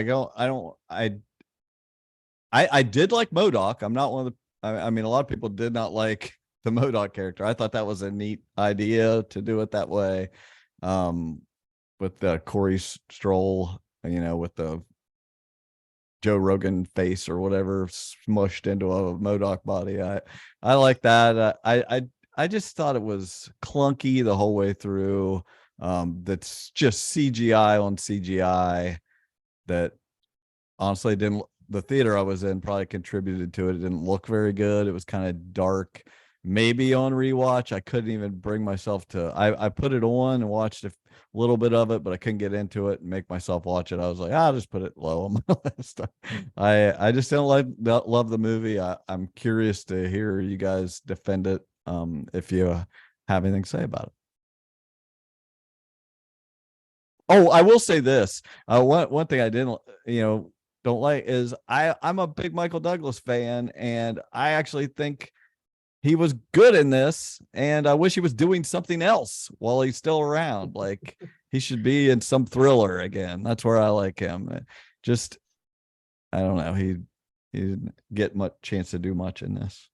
I did like MODOK. I'm not one of the I mean a lot of people did not like the MODOK character. I thought that was a neat idea to do it that way. With the Corey Stroll, with the Joe Rogan face or whatever smushed into a MODOK body. I like that. I just thought it was clunky the whole way through. That's just CGI on CGI that honestly the theater I was in probably contributed to it. It didn't look very good. It was kind of dark. Maybe on rewatch, I couldn't even bring myself to. I put it on and watched a little bit of it, but I couldn't get into it and make myself watch it. I was like, I'll just put it low on my list. I just don't love the movie. I'm curious to hear you guys defend it. If you have anything to say about it. Oh, I will say this. One thing I didn't, don't like is I'm a big Michael Douglas fan, and I actually think he was good in this, and I wish he was doing something else while he's still around. Like he should be in some thriller again. That's where I like him. Just, I don't know. He didn't get much chance to do much in this.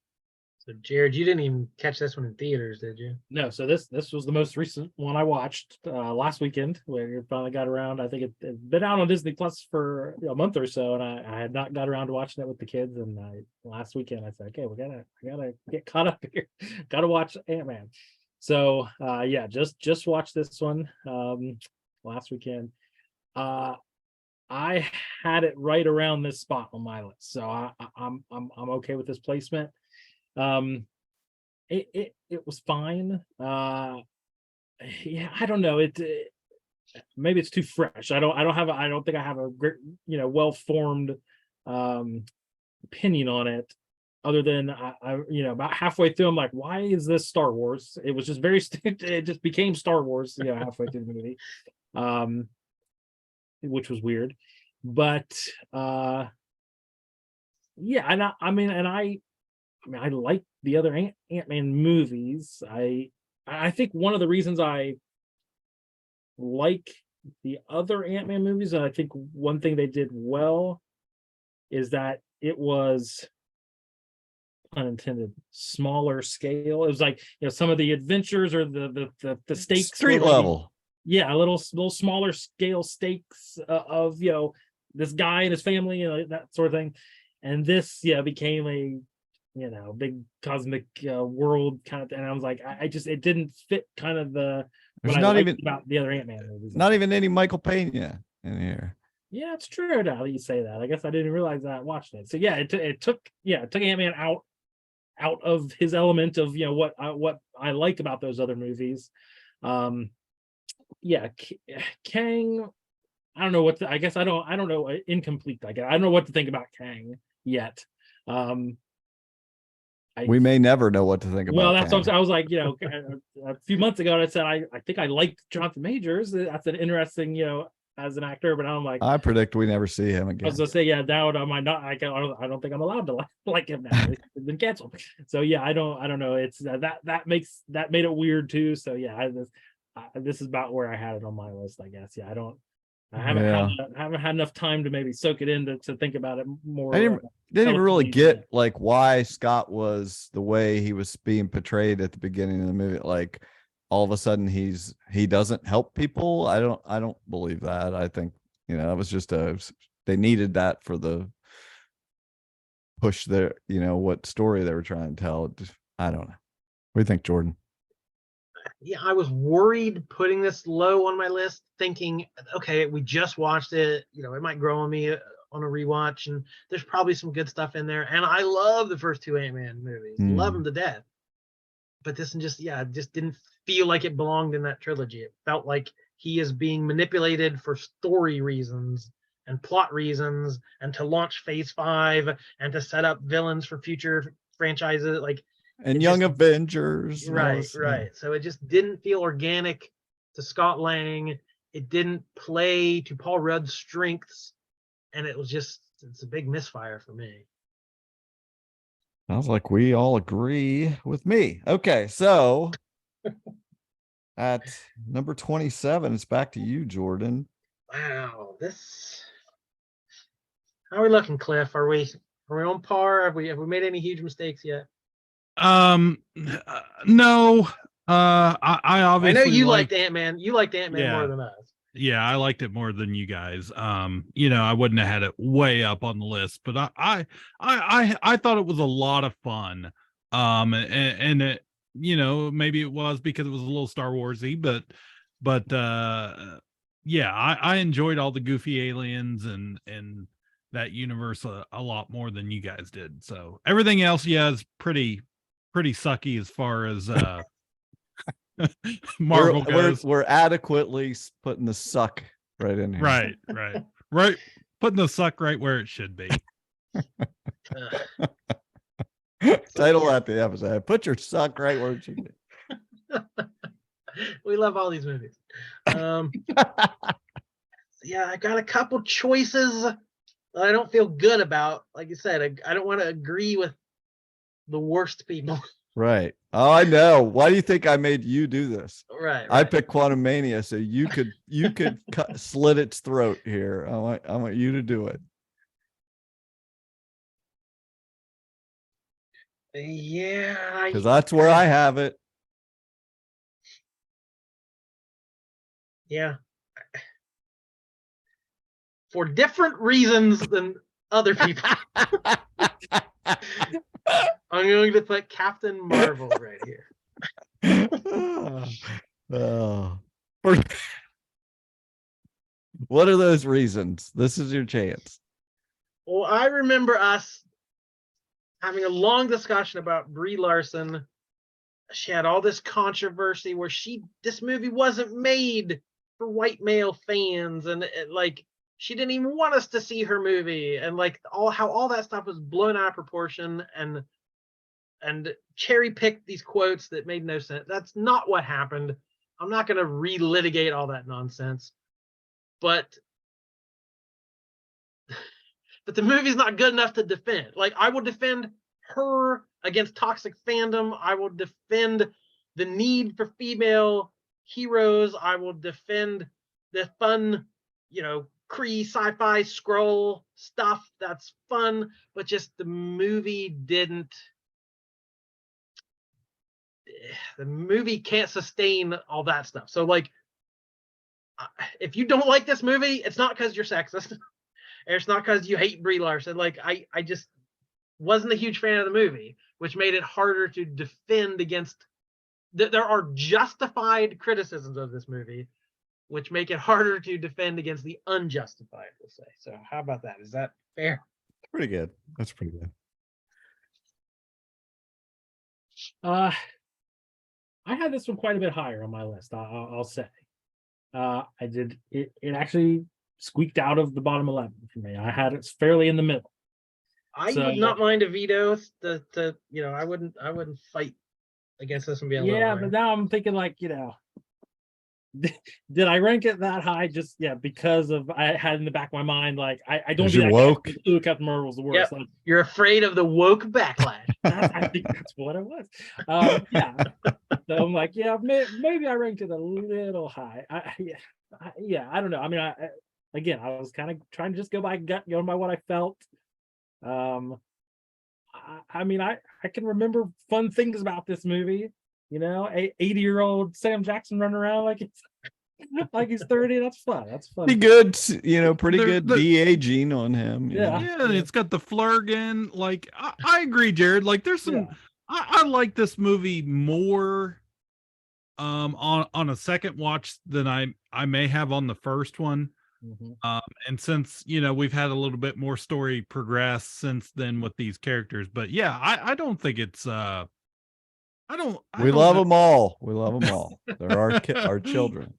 So Jared, you didn't even catch this one in theaters, did you? No, so this was the most recent one I watched last weekend, where you finally got around. I think it's been out on Disney Plus for a month or so, and I had not got around to watching it with the kids. And last weekend I said, okay, I gotta get caught up here. Gotta watch Ant-Man. So yeah, just watched this one last weekend. I had it right around this spot on my list, so I'm okay with this placement. It was fine. Yeah, I don't know. Maybe it's too fresh. I don't think I have a great, well-formed opinion on it, other than I about halfway through I'm like, why is this Star Wars? It was just it just became Star Wars, halfway through the movie. Which was weird. But yeah, and I like the other Ant-Man movies. I think one of the reasons I like the other Ant-Man movies, and I think one thing they did well, is that it was, unintended, smaller scale. It was like, some of the adventures or the stakes Street level. Yeah, a little smaller scale stakes of this guy and his family, that sort of thing. And this became a big cosmic world kind of thing. And I was like, it didn't fit kind of the There's what not I even liked about the other Ant-Man movies. Not even any Michael Pena in here. Yeah, it's true now that you say that. I guess I didn't realize that watching it. So yeah, it took Ant-Man out out of his element of what I like about those other movies. Yeah, Kang. I don't know what I guess I don't know. Incomplete. I don't know what to think about Kang yet. We may never know what to think about. Well, that's Kang. what I was like, a few months ago, I said I think I liked Jonathan Majors. That's an interesting, as an actor. But I'm like, I predict we never see him again. I was gonna say, yeah, now am I not? I don't think I'm allowed to like him now. It's been canceled. So yeah, I don't know. It's that made it weird too. So yeah, this is about where I had it on my list, I guess. Yeah, I haven't had enough time to maybe soak it in to think about it more. I didn't even really get like why Scott was the way he was being portrayed at the beginning of the movie. Like all of a sudden he doesn't help people. I don't believe that. I think that was just they needed that for the push their what story they were trying to tell. I don't know. What do you think, Jordan? Yeah, I was worried putting this low on my list, thinking, okay, we just watched it. It might grow on me on a rewatch, and there's probably some good stuff in there. And I love the first two Ant-Man movies, love them to death. But this one just didn't feel like it belonged in that trilogy. It felt like he is being manipulated for story reasons and plot reasons, and to launch Phase 5 and to set up villains for future franchises. And Young Avengers. Right. So it just didn't feel organic to Scott Lang. It didn't play to Paul Rudd's strengths. And it's a big misfire for me. Sounds like we all agree with me. Okay, so at number 27, it's back to you, Jordan. Wow, how are we looking, Cliff? Are we on par? Have we made any huge mistakes yet? No. I obviously I know you liked Ant-Man. You liked Ant-Man more than us. Yeah, I liked it more than you guys. I wouldn't have had it way up on the list, but I thought it was a lot of fun. And it, maybe it was because it was a little Star Warsy, but yeah, I enjoyed all the goofy aliens and that universe a lot more than you guys did. So everything else, is pretty sucky as far as Marvel goes. We're adequately putting the suck right in here. Right. Putting the suck right where it should be. Title at the episode. Put your suck right where it should be. We love all these movies. Yeah, I got a couple choices that I don't feel good about. Like you said, I don't want to agree with the worst people. Right. Oh, I know. Why do you think I made you do this? Right. I picked Quantum Mania, so you could slit its throat here. I want you to do it. Yeah. Because that's where I have it. Yeah. For different reasons than other people. I'm going to put Captain Marvel right here. What are those reasons? This is your chance. Well, I remember us having a long discussion about Brie Larson. She had all this controversy where this movie wasn't made for white male fans, and she didn't even want us to see her movie, and how all that stuff was blown out of proportion and cherry picked these quotes that made no sense. That's not what happened. I'm not going to relitigate all that nonsense, but the movie's not good enough to defend. I will defend her against toxic fandom. I will defend the need for female heroes. I will defend the fun, Kree sci-fi scroll stuff. That's fun, but just the movie can't sustain all that stuff. So if you don't like this movie, it's not because you're sexist. It's not because you hate Brie Larson. I just wasn't a huge fan of the movie, which made it harder to defend against. There are justified criticisms of this movie, which make it harder to defend against the unjustified, we'll say. So how about that? Is that fair? Pretty good. That's pretty good. Uh, I had this one quite a bit higher on my list. I'll say. I did it. It actually squeaked out of the bottom 11 for me. I had it fairly in the middle. I So would not mind a veto. I wouldn't fight against this one being a little yeah, higher. but now I'm thinking like, did I rank it that high? Just because of I had in the back of my mind like I don't 'Cause do you're that. woke. Ooh, Captain Marvel was the worst. Yep. You're afraid of the woke backlash. I think that's what it was. Yeah. So I'm like, maybe I ranked it a little high. I don't know. I mean, again, I was kind of trying to just go by gut, go by what I felt. I mean, I can remember fun things about this movie. 80-year-old Sam Jackson running around like he's 30. That's fun. That's fun. Pretty good, pretty There- good the- DA gene on him. Yeah. Yeah, it's got the Flurgan. Like I agree, Jared. Like there's some. Yeah. I like this movie more on a second watch than I may have on the first one. Mhm. And since we've had a little bit more story progress since then with these characters, but yeah, I don't think it's I don't We love them all. We love them all. They're our children.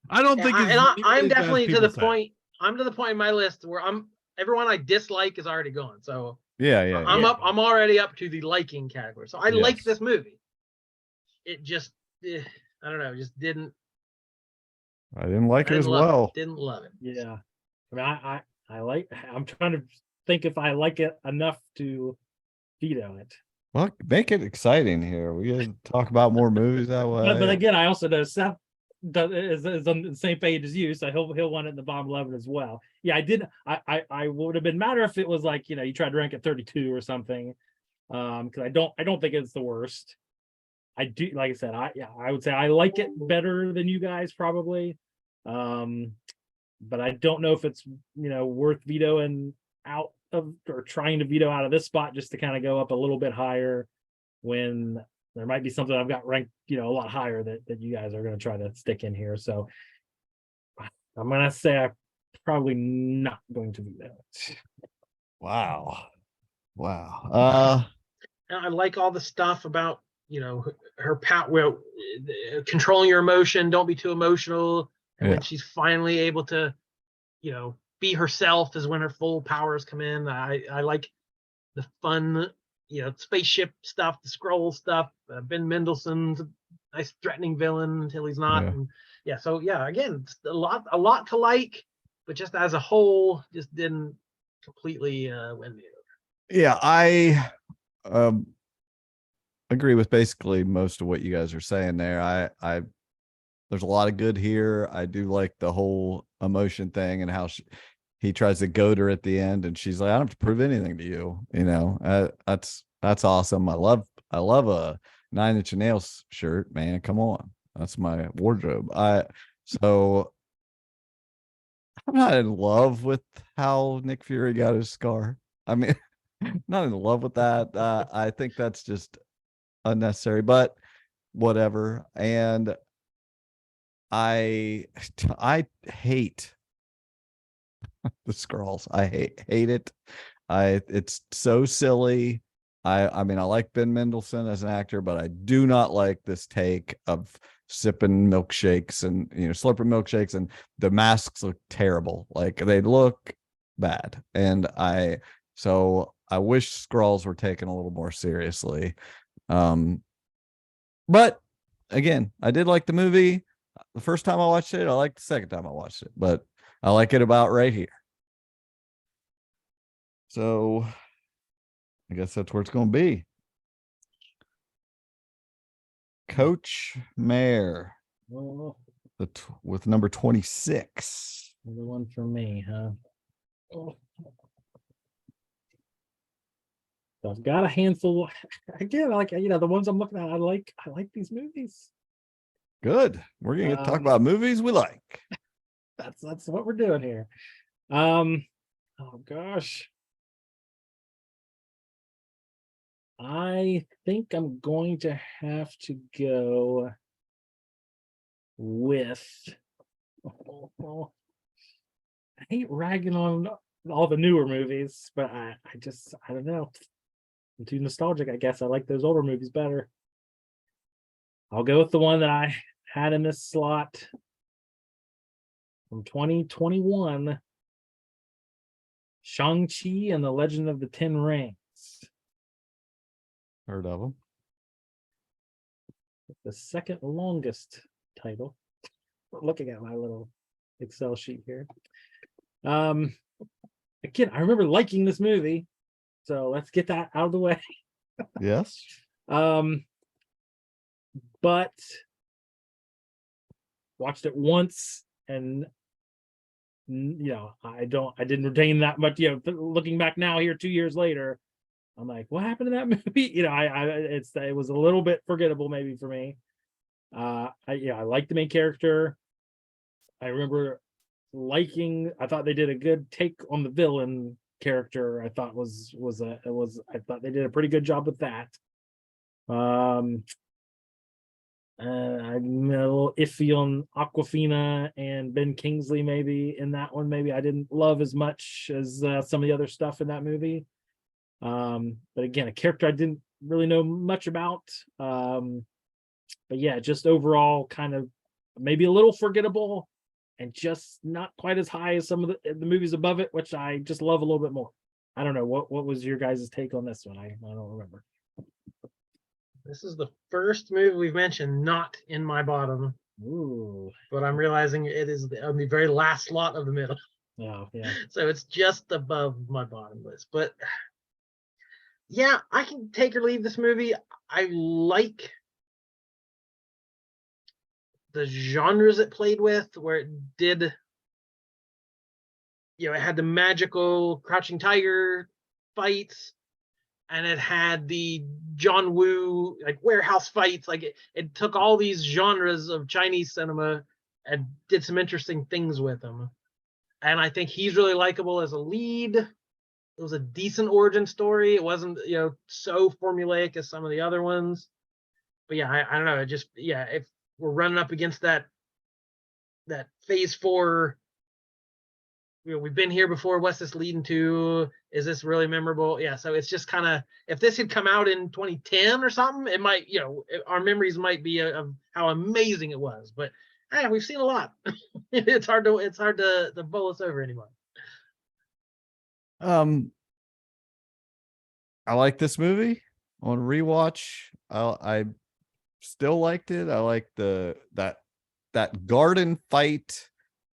I don't think it's I'm nearly as bad as definitely to people the say. point. I'm to the point in my list where everyone I dislike is already gone. So Yeah. I'm already up to the liking category. So I like Yes. this movie. It just I don't know, just didn't I didn't like it as love well. it. Didn't love it. Yeah. I mean, I like. I'm trying to think if I like it enough to veto it. Well, make it exciting here. We gotta talk about more movies that way. But again, I also know Seth is on the same page as you, so he'll want it in the bottom 11 as well. Yeah, I did. I would have been madder if it was like you tried to rank it 32 or something, because I don't think it's the worst. I do, like I said, I would say I like it better than you guys probably, but I don't know if it's worth vetoing out of or trying to veto out of this spot just to kind of go up a little bit higher when there might be something I've got ranked a lot higher that you guys are going to try to stick in here. So I'm gonna say I'm probably not going to veto it. Wow. And I like all the stuff about her power, controlling your emotion. Don't be too emotional. And when she's finally able to, be herself, is when her full powers come in. I like the fun, spaceship stuff, the scroll stuff. Ben Mendelsohn's a nice threatening villain until he's not. Yeah. And so again, a lot to like, but just as a whole, just didn't completely win me over. Yeah, I agree with basically most of what you guys are saying there. I there's a lot of good here. I do like the whole emotion thing and how he tries to goad her at the end, and she's like, "I don't have to prove anything to you." That's awesome. I love a 9 Inch Nails shirt, man. Come on, that's my wardrobe. So I'm not in love with how Nick Fury got his scar. I mean, not in love with that. I think that's just unnecessary, but whatever. And I hate the Skrulls. I hate it. It's so silly. I mean, I like Ben Mendelsohn as an actor, but I do not like this take of sipping milkshakes and slurping milkshakes, and the masks look terrible. Like they look bad. And so I wish Skrulls were taken a little more seriously. But again, I did like the movie. The first time I watched it, I liked the second time I watched it, but I like it about right here. So I guess that's where it's going to be. Coach Mayor Well, with number 26. another one for me, huh? Oh. So I've got a handful. Again, like the ones I'm looking at, I like these movies. Good. We're going to talk about movies we like. That's what we're doing here. Oh gosh. I think I'm going to have to go with I hate ragging on all the newer movies, but I don't know. I'm too nostalgic, I guess. I like those older movies better. I'll go with the one that I had in this slot from 2021, Shang-Chi and the Legend of the Ten Rings. Heard of them. The second longest title. Looking at my little Excel sheet here. Again, I remember liking this movie, so let's get that out of the way. Yes. But watched it once, and I didn't retain that much. Looking back now here 2 years later, I'm like, what happened to that movie? It was a little bit forgettable maybe for me. I liked the main character. I remember I thought they did a good take on the villain character. I thought I thought they did a pretty good job with that. I'm a little iffy on Awkwafina and Ben Kingsley maybe in that one. Maybe I didn't love as much as some of the other stuff in that movie. But again, a character I didn't really know much about. But yeah, just overall kind of maybe a little forgettable and just not quite as high as some of the movies above it, which I just love a little bit more. I don't know. What was your guys' take on this one? I don't remember. This is the first movie we've mentioned not in my bottom. Ooh. But I'm realizing it is on the very last slot of the middle. Oh, yeah. So it's just above my bottom list. But yeah, I can take or leave this movie. I like the genres it played with, where it did, it had the magical crouching tiger fights, and it had the John Woo like warehouse fights. Like it took all these genres of Chinese cinema and did some interesting things with them. And I think he's really likable as a lead. It was a decent origin story. It wasn't, so formulaic as some of the other ones. But yeah, I don't know. It just, if we're running up against that phase 4, we've been here before. What's this leading to? Is this really memorable? Yeah. So it's just kind of, if this had come out in 2010 or something, it might, our memories might be of how amazing it was. But we've seen a lot. It's hard to bowl us over anymore. I like this movie on rewatch. I still liked it. I like that garden fight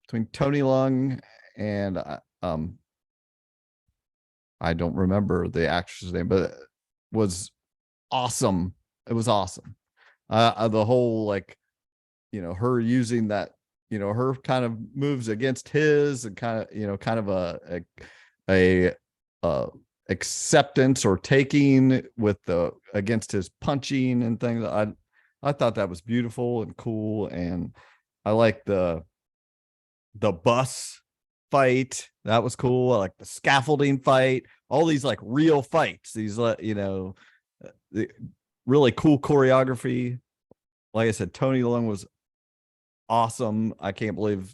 between Tony Leung and I don't remember the actress's name, but it was awesome. It was awesome. The whole her using that, her kind of moves against his and kind of a acceptance or taking with against his punching and things. I thought that was beautiful and cool, and I like the bus fight. That was cool. I like the scaffolding fight. All these real fights. These the really cool choreography. Like I said, Tony Leung was awesome. I can't believe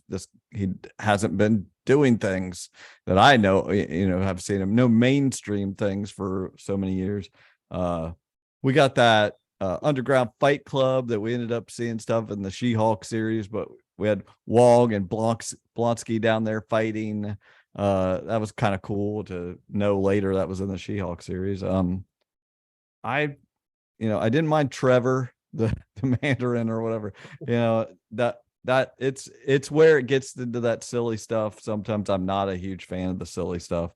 he hasn't been doing things that I know, have seen him. No mainstream things for so many years. We got that underground fight club that we ended up seeing stuff in the She-Hulk series, but we had Wong and Blonsky down there fighting. That was kind of cool to know later that was in the She-Hulk series. I didn't mind Trevor, the Mandarin or whatever, that it's where it gets into that silly stuff. Sometimes I'm not a huge fan of the silly stuff.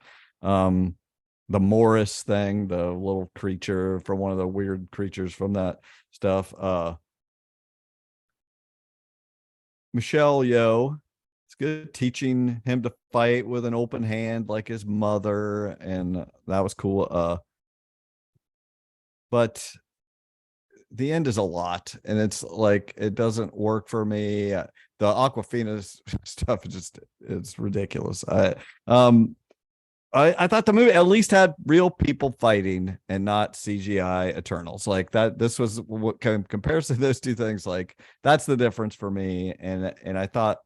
The Morris thing, the little creature from one of the weird creatures from that stuff. Michelle Yeoh, it's good teaching him to fight with an open hand like his mother, and that was cool. But the end is a lot, and it's it doesn't work for me. The Awkwafina stuff it's ridiculous. I thought the movie at least had real people fighting and not CGI Eternals. Like that, this was what comparison to those two things. That's the difference for me. And I thought,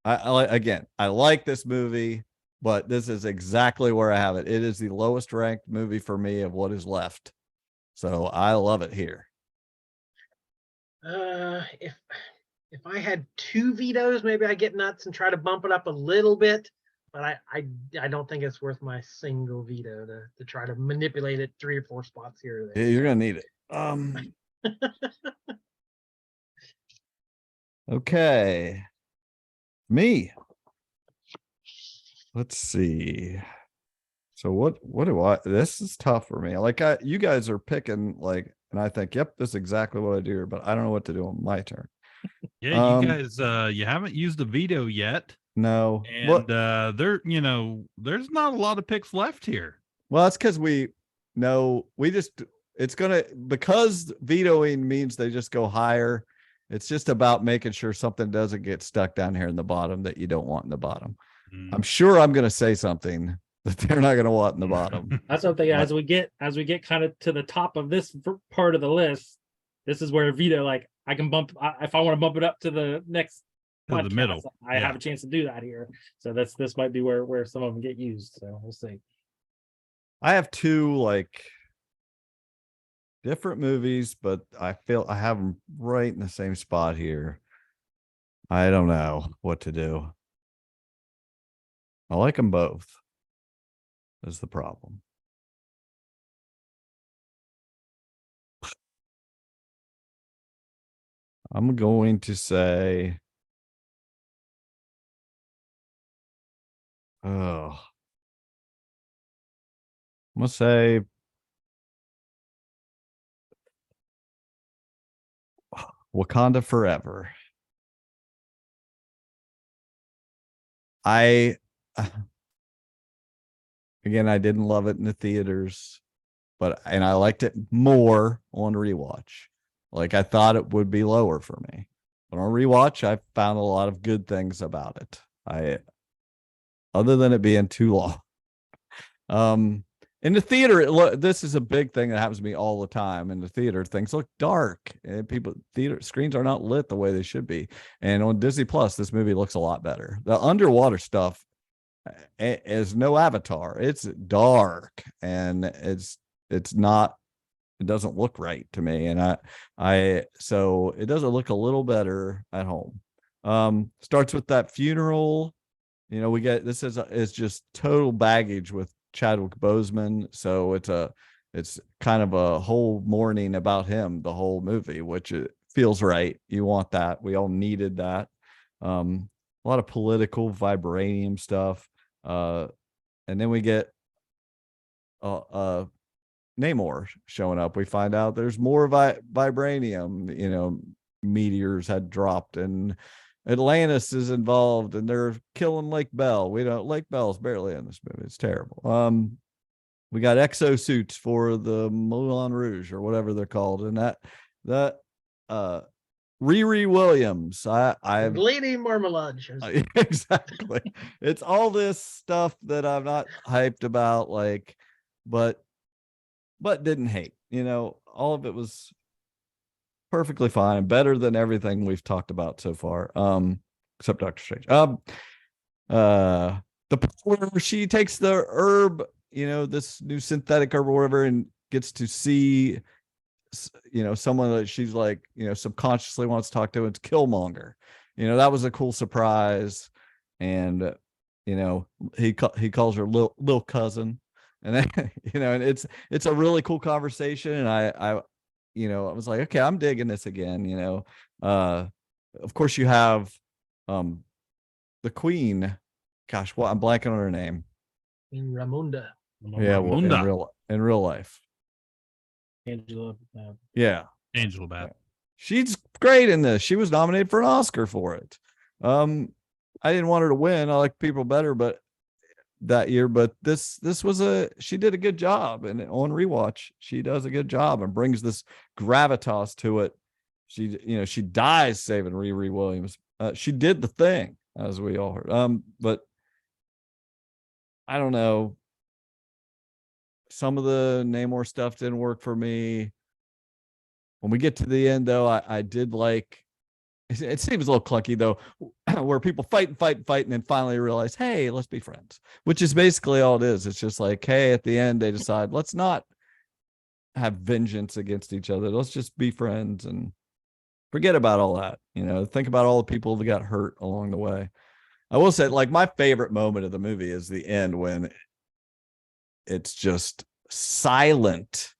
I like this movie. but this is exactly where I have it. It is the lowest ranked movie for me of what is left. So I love it here. If I had 2 vetoes, maybe I get nuts and try to bump it up a little bit. But I don't think it's worth my single veto to try to manipulate it 3 or 4 spots here or there. Yeah, you're gonna need it. Okay. Me. Let's see. So what do I, this is tough for me. Like you guys are picking like, and I think, yep, this is exactly what I do, but I don't know what to do on my turn. Yeah, you guys, you haven't used the veto yet. No. And there, there's not a lot of picks left here. Well, that's because it's gonna, because vetoing means they just go higher. It's just about making sure something doesn't get stuck down here in the bottom that you don't want in the bottom. I'm sure I'm gonna say something that they're not gonna want in the bottom. That's something as we get kind of to the top of this part of the list, this is where veto, like I can bump if I want to bump it up to the next to the middle. I have a chance to do that here. So this might be where some of them get used. So we'll see. I have 2 like different movies, but I feel I have them right in the same spot here. I don't know what to do. I like them both. That's the problem. I'm going to say, I'm gonna say Wakanda Forever. Again, I didn't love it in the theaters, and I liked it more on rewatch. Like I thought it would be lower for me, but on rewatch, I found a lot of good things about it. Other than it being too long. In the theater, this is a big thing that happens to me all the time. In the theater, things look dark, and theater screens are not lit the way they should be. And on Disney Plus, this movie looks a lot better. The underwater stuff is no Avatar. It's dark, and it's not. It doesn't look right to me, and so it doesn't look a little better at home. Starts with that funeral. We get this is just total baggage with Chadwick Boseman, so it's kind of a whole mourning about him the whole movie, which it feels right. You want that. We all needed that. A lot of political vibranium stuff, and then we get Namor showing up. We find out there's more vibranium. Meteors had dropped, and Atlantis is involved, and they're killing Lake Bell. Lake Bell's barely in this movie. It's terrible. We got exosuits for the Moulin Rouge or whatever they're called, and that Riri Williams. I've Lady Marmalade. exactly. It's all this stuff that I'm not hyped about, but didn't hate. All of it was perfectly fine, better than everything we've talked about so far, except Doctor Strange. The part where she takes the herb, this new synthetic herb or whatever, and gets to see, someone that she's like, subconsciously wants to talk to. It's Killmonger. That was a cool surprise, and he calls her little cousin, and then, and it's a really cool conversation, and I was like, okay, I'm digging this again. Of course you have the Queen. Gosh, I'm blanking on her name. Queen Ramonda. Yeah, well, in real life. Angela. Yeah. Angela Bassett. She's great in this. She was nominated for an Oscar for it. I didn't want her to win. I like people better, but that year, but this was she did a good job, and on rewatch she does a good job and brings this gravitas to it. She dies saving Riri Williams. She did the thing, as we all heard. But I don't know, some of the Namor stuff didn't work for me. When we get to the end, though, I did like it seems a little clunky though, where people fight and fight and fight and then finally realize, hey, let's be friends, which is basically all it is. It's just like, hey, at the end they decide, let's not have vengeance against each other. Let's just be friends and forget about all that. Think about all the people that got hurt along the way. I will say, like, my favorite moment of the movie is the end when it's just silent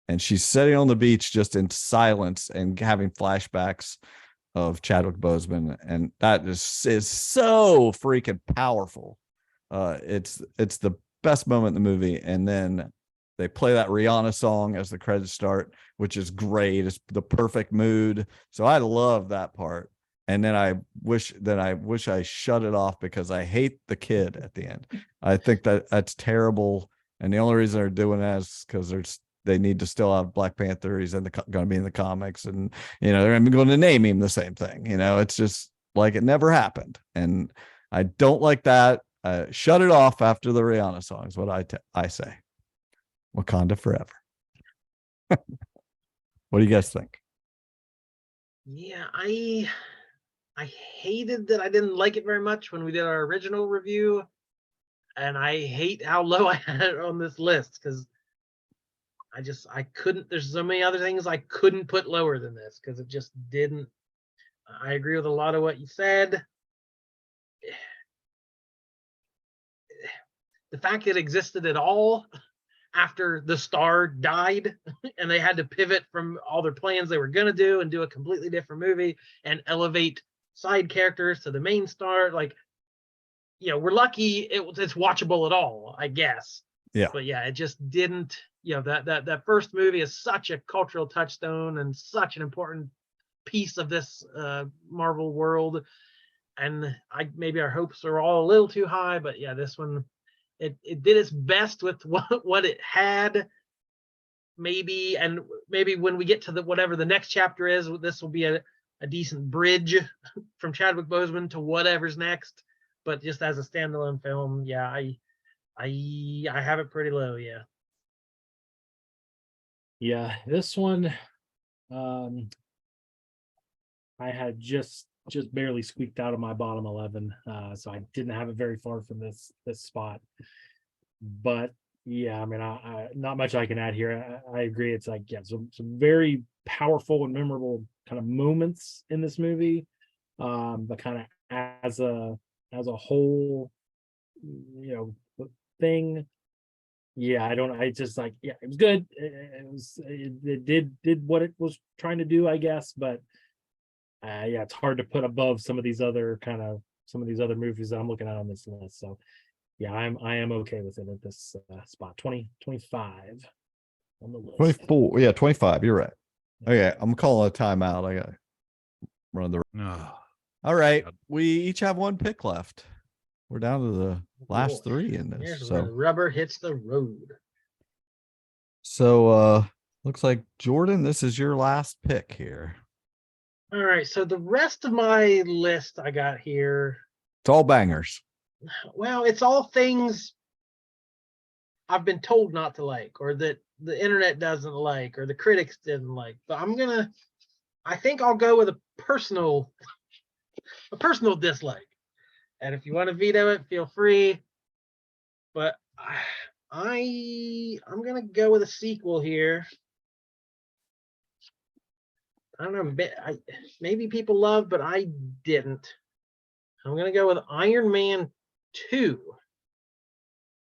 and she's sitting on the beach just in silence and having flashbacks of Chadwick Boseman, and that is so freaking powerful. It's the best moment in the movie, and then they play that Rihanna song as the credits start, which is great. It's the perfect mood. So I love that part. And then I wish I shut it off because I hate the kid at the end. I think that's terrible. And the only reason they're doing that is because they need to still have Black Panther. He's going to be in the comics, and they're going to name him the same thing. It's just like it never happened, and I don't like that. Shut it off after the Rihanna song is what I say. Wakanda forever. What do you guys think? Yeah, I hated that I didn't like it very much when we did our original review, and I hate how low I had it on this list because I couldn't. There's so many other things I couldn't put lower than this because it just didn't. I agree with a lot of what you said. The fact it existed at all after the star died and they had to pivot from all their plans they were going to do and do a completely different movie and elevate side characters to the main star. Like, we're lucky it's watchable at all, I guess. Yeah. But yeah, it just didn't, that first movie is such a cultural touchstone and such an important piece of this Marvel world. And maybe our hopes are all a little too high, but yeah, this one, it did its best with what it had. Maybe when we get to whatever the next chapter is, this will be a decent bridge from Chadwick Boseman to whatever's next. But just as a standalone film, yeah, I have it pretty low. Yeah. Yeah, this one, I had just barely squeaked out of my bottom 11, so I didn't have it very far from this spot. But yeah, I mean, I not much I can add here. I agree. It's like, yeah, some very powerful and memorable kind of moments in this movie, but kind of as a whole, thing. Yeah, I just like, yeah, it was good. It did what it was trying to do, I guess, but yeah, it's hard to put above some of these other movies that I'm looking at on this list. So yeah, I am okay with it at this spot. 25 on the list. 24. Yeah, 25. You're right. Okay, I'm calling a timeout. I got to run the. All right, we each have one pick left. We're down to the last three in this. Here's where the rubber hits the road. So looks like Jordan, this is your last pick here. All right, so the rest of my list I got here, it's all bangers. Well, it's all things I've been told not to like, or that the internet doesn't like, or the critics didn't like. But I think I'll go with a personal dislike. And if you want to veto it, feel free. But I'm gonna go with a sequel here. I don't know. Maybe people love, but I didn't. I'm gonna go with Iron Man 2.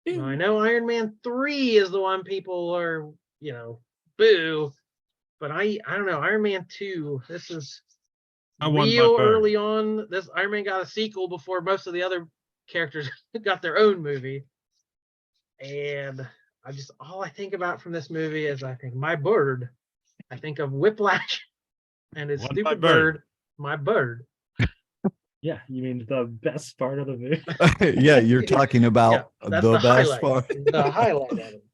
Now, I know Iron Man 3 is the one people are, boo. But I don't know. Iron Man 2. This is real early on. This Iron Man got a sequel before most of the other characters got their own movie. And all I think about from this movie is I think my bird. I think of Whiplash and his stupid bird, my bird. Yeah, you mean the best part of the movie? Yeah, you're talking about the best part. The highlight of it.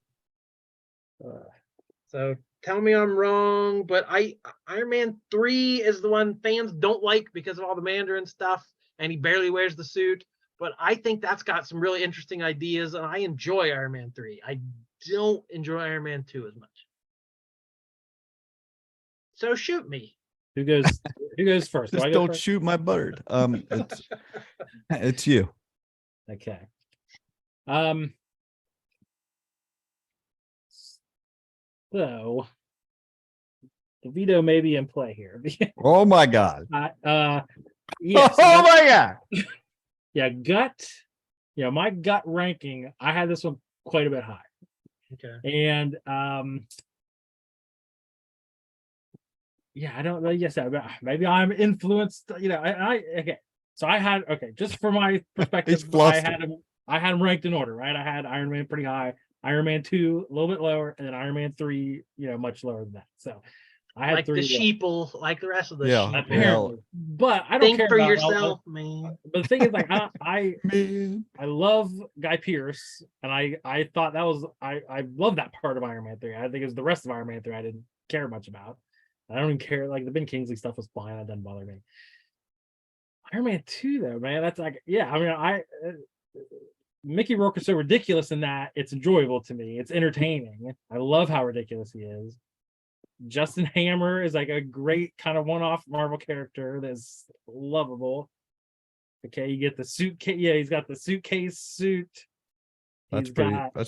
So tell me I'm wrong, but Iron Man 3 is the one fans don't like because of all the Mandarin stuff, and he barely wears the suit. But I think that's got some really interesting ideas, and I enjoy Iron Man 3. I don't enjoy Iron Man 2 as much. So shoot me. Who goes first? Do Just I go don't first? shoot my bird. It's you. Okay. So the veto may be in play here. Oh my god. Yeah. Oh my god. Yeah, gut. My gut ranking, I had this one quite a bit high. Okay. And yeah, I don't know. Yes, maybe I'm influenced. Okay. So I had just for my perspective, I had them ranked in order, right? I had Iron Man pretty high, Iron Man 2 a little bit lower, and then Iron Man 3, much lower than that. So I had Like three. the sheeple, like the rest of the Yeah, sheeple. Apparently, but I don't Think care for about yourself, man. But the thing is, like, I Man. love Guy Pearce, and I thought that was I love that part of Iron Man 3. I think it was the rest of Iron Man 3 I didn't care much about. I don't even care. Like the Ben Kingsley stuff was fine. That doesn't bother me. Iron Man 2, though, man, that's like, yeah. I mean, Mickey Rourke is so ridiculous in that it's enjoyable to me. It's entertaining. I love how ridiculous he is. Justin Hammer is like a great kind of one-off Marvel character that's lovable. Okay, you get the suitcase. Yeah, he's got the suitcase suit. That's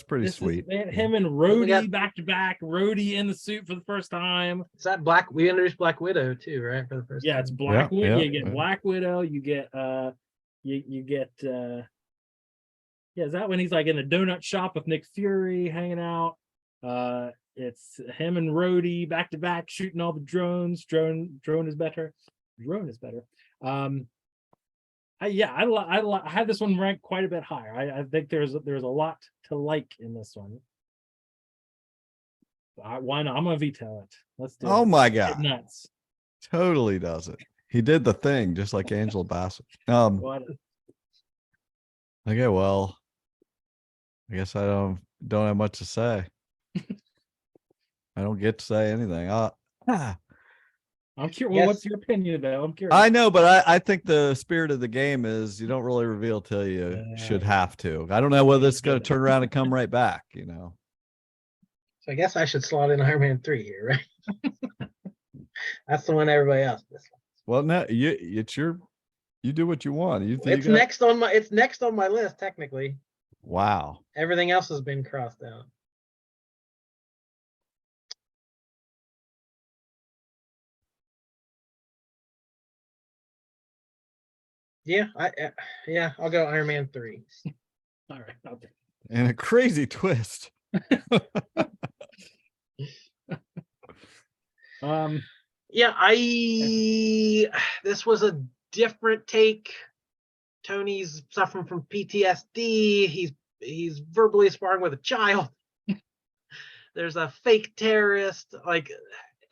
pretty sweet. Him and Rhodey back to back. Rhodey in the suit for the first time. Is that we introduced Black Widow too, right? For the first time. It's Black Widow. Yeah, you get Black Widow. You get you get is that when he's like in a donut shop with Nick Fury hanging out? It's him and Rhodey back to back shooting all the drones. Drone is better. Drone is better. I had this one ranked quite a bit higher. I think there's a lot to like in this one. Why not? I'm gonna veto it. Let's do it. Oh my Get god. nuts. Totally does it. He did the thing just like Angela Bassett. What? Okay, well, I guess I don't have much to say. I don't get to say anything. I'm curious. Well, what's your opinion, though? I'm curious. I know, but I think the spirit of the game is you don't really reveal till you should have to. I don't know whether it's going to turn around and come right back, So I guess I should slot in Iron Man 3 here, right? That's the one everybody else dislikes. Well, no, you do what you want. It's next on my list, technically. Wow. Everything else has been crossed out. Yeah, I'll go Iron Man 3. All right. Okay. And a crazy twist. This was a different take. Tony's suffering from PTSD. He's verbally sparring with a child. There's a fake terrorist. Like,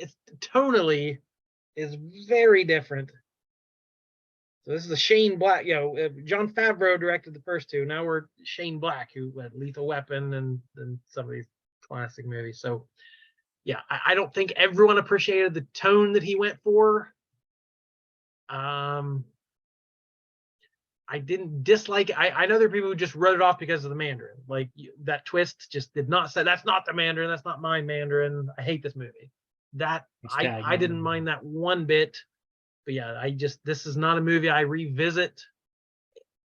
it's tonally is very different. So this is a Shane Black. Jon Favreau directed the first two. Now we're Shane Black, who had Lethal Weapon and some of these classic movies. So yeah, I don't think everyone appreciated the tone that he went for. I didn't dislike it. I know there are people who just wrote it off because of the Mandarin. Like, that twist just did not say, that's not the Mandarin. That's not my Mandarin. I hate this movie. I didn't mind that one bit. But yeah, this is not a movie I revisit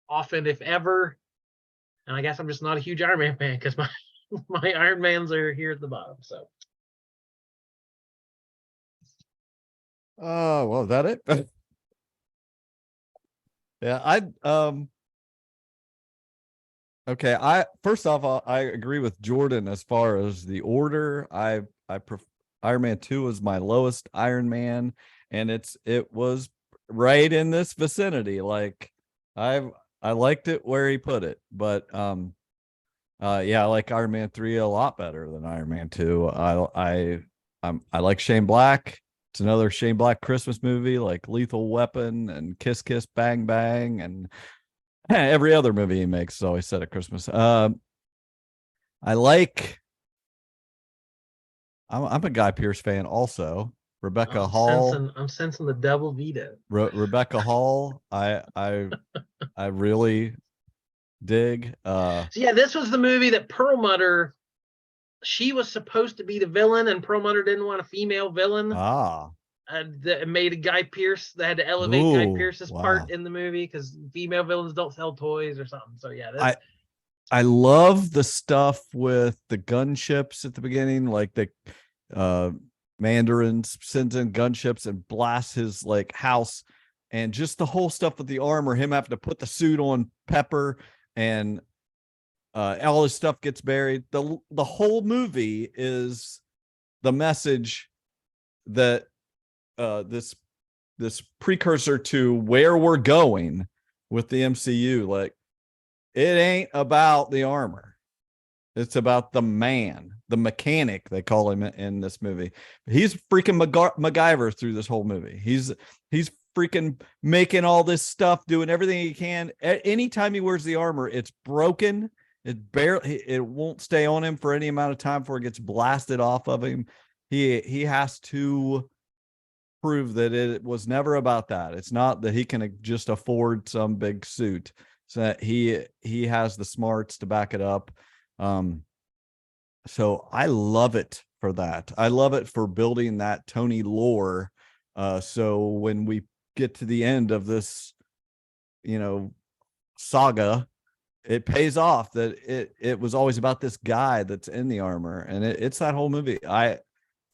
often, if ever. And I guess I'm just not a huge Iron Man fan because my Iron Mans are here at the bottom. So. Oh, well, is that it? Yeah, okay. First off, I agree with Jordan as far as the order. Iron Man 2 was my lowest Iron Man, and it was right in this vicinity. Like, I liked it where he put it, but I like Iron Man 3 a lot better than Iron Man 2. I like Shane Black. It's another Shane Black Christmas movie, like Lethal Weapon and Kiss Kiss Bang Bang, and every other movie he makes is always set at Christmas. I'm a Guy Pearce fan also. Rebecca Hall. I'm sensing the double veto. Rebecca Hall. I really dig. So yeah, this was the movie that Perlmutter. She was supposed to be the villain, and Perlmutter didn't want a female villain. that made Guy Pearce. They had to elevate Guy Ooh, Pearce's wow. part in the movie because female villains don't sell toys or something. So yeah, that's, I love the stuff with the gunships at the beginning, like the Mandarin sends in gunships and blasts his like house, and just the whole stuff with the armor, him having to put the suit on Pepper, and all his stuff gets buried. The whole movie is the message that this precursor to where we're going with the MCU. Like, it ain't about the armor. It's about the man, the mechanic, they call him in this movie. He's freaking MacGyver through this whole movie. He's freaking making all this stuff, doing everything he can. Anytime he wears the armor, it's broken. It won't stay on him for any amount of time before it gets blasted off of him. He has to prove that it was never about that. It's not that he can just afford some big suit. So that he has the smarts to back it up. So I love it for that. I love it for building that Tony lore. So when we get to the end of this, saga, it pays off that it was always about this guy that's in the armor, and it's that whole movie. I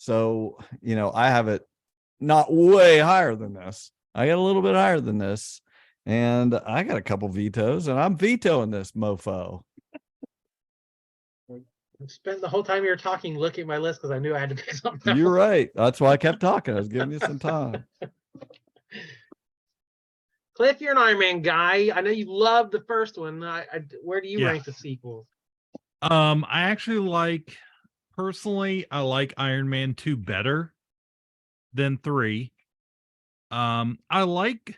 have it not way higher than this. I got a little bit higher than this, and I got a couple vetoes, and I'm vetoing this mofo. I spent the whole time you were talking looking at my list because I knew I had to pick something. You're right. That's why I kept talking. I was giving you some time. Cliff, you're an Iron Man guy. I know you loved the first one. Where do you Yeah. rank the sequels? I actually personally, I like Iron Man 2 better than 3. I like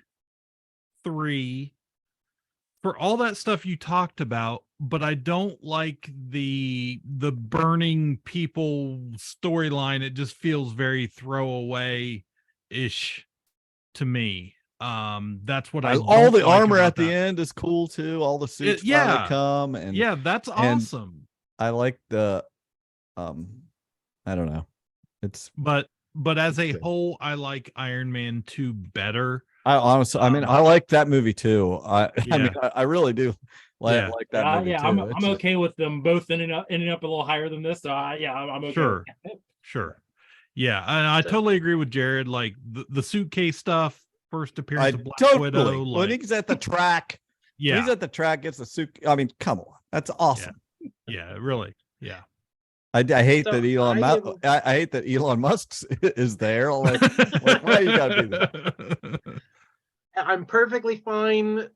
3 for all that stuff you talked about, but I don't like the burning people storyline. It just feels very throwaway-ish to me. That's what I all the don't like armor about at the that. end is cool too. All the suits Yeah. finally come, and Yeah, that's awesome. I like the I don't know. It's But as a good. whole, I like Iron Man 2 better. I honestly, I like that movie too. I Yeah. I really do like that movie too. I'm okay with them both ending up a little higher than this. So I'm okay. Sure. Yeah, and I totally agree with Jared. Like the suitcase stuff, first appearance of Black Widow. When he's at the track, yeah, when he's at the track, gets the suit. I mean, come on, that's awesome. Yeah, really. Yeah. I hate that I hate that Elon Musk is there. Like why you gotta be there? I'm perfectly fine.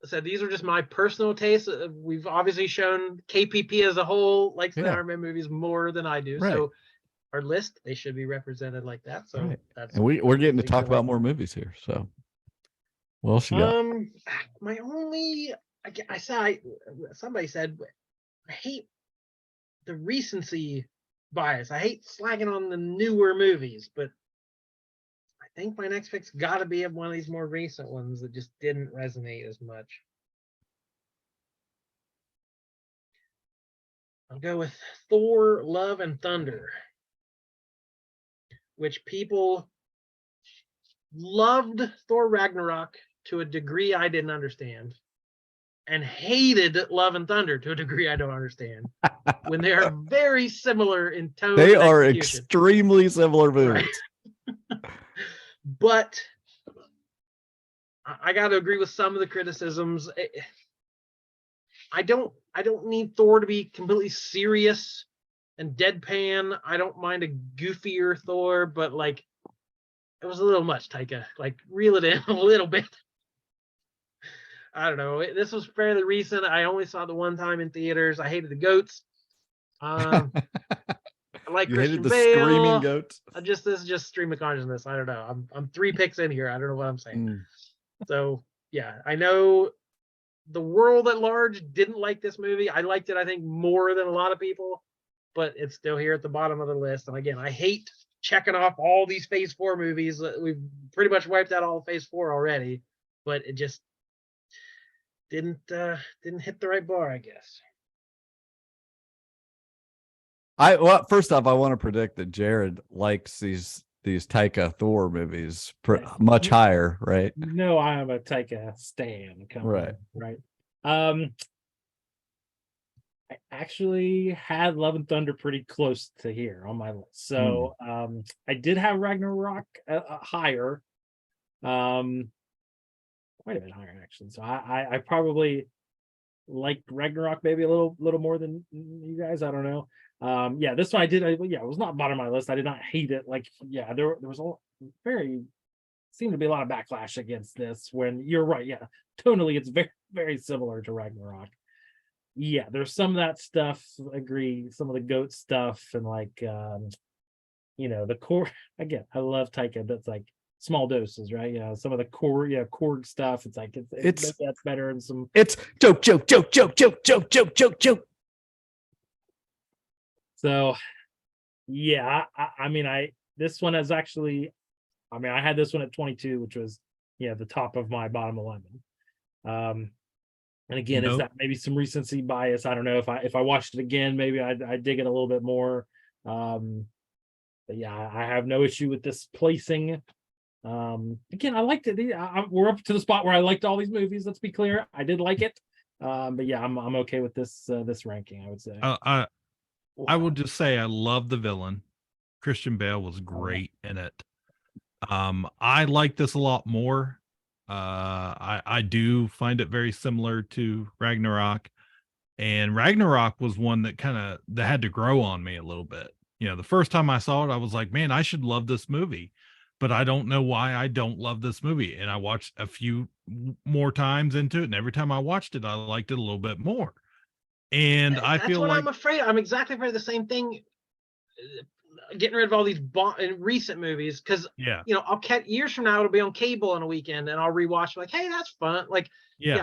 So these are just my personal tastes. We've obviously shown KPP as a whole likes the Iron Man movies more than I do. Right. So our list, they should be represented like that. So that's, and we're getting to talk about more movies here. So what else you got? My only, somebody said, I hate the recency bias. I hate slagging on the newer movies, but I think my next pick's got to be one of these more recent ones that just didn't resonate as much. I'll go with Thor: Love and Thunder, which people loved Thor Ragnarok to a degree I didn't understand, and hated Love and Thunder to a degree I don't understand, when they are very similar in tone. They are extremely similar movies. Right. But I got to agree with some of the criticisms. I don't need Thor to be completely serious and deadpan. I don't mind a goofier Thor, but like, it was a little much, Taika. Like, reel it in a little bit. I don't know. This was fairly recent. I only saw it the one time in theaters. I hated the goats. I like Christian Bale. Screaming goats. This is just stream of consciousness. I don't know. I'm 3 picks in here. I don't know what I'm saying. So yeah, I know the world at large didn't like this movie. I liked it, I think, more than a lot of people, but it's still here at the bottom of the list. And again, I hate checking off all these Phase 4 movies. We've pretty much wiped out all Phase 4 already, but it just didn't hit the right bar, I guess. First off, I want to predict that Jared likes these these Taika Thor movies much higher, right? No, I am a Taika stan. Right. Right. I actually had Love and Thunder pretty close to here on my list. So I did have Ragnarok higher. Quite a bit higher actually. So I probably liked Ragnarok maybe a little more than you guys. I don't know. Yeah, this one I did. It was not bottom of my list. I did not hate it. Like, yeah, there was seemed to be a lot of backlash against this. When you're right, yeah, tonally it's very very similar to Ragnarok. Yeah, there's some of that stuff. Agree. Some of the goat stuff and like the core. Again, I love Taika. That's like small doses, right? Yeah, some of the core, Korg stuff. It's like it's that's better and some. It's joke. So, yeah, I mean, this one is actually, I mean, I had this one at 22, which was the top of my bottom 11. And again, is that maybe some recency bias? I don't know. If I watched it again, maybe I'd dig it a little bit more. But yeah, I have no issue with this placing. Again, I liked it. We're up to the spot where I liked all these movies. Let's be clear, I did like it. But yeah, I'm okay with this ranking. I would say. I will just say I love the villain. Christian Bale was great in it. I like this a lot more. I do find it very similar to Ragnarok, and Ragnarok was one that that had to grow on me a little bit. The first time I saw it, I was like, man, I should love this movie, but I don't know why I don't love this movie. And I watched a few more times into it, and every time I watched it, I liked it a little bit more. And I feel like I'm afraid. I'm exactly afraid of the same thing. Getting rid of all these recent movies because I'll catch years from now it'll be on cable on a weekend and I'll rewatch like, hey, that's fun. Like,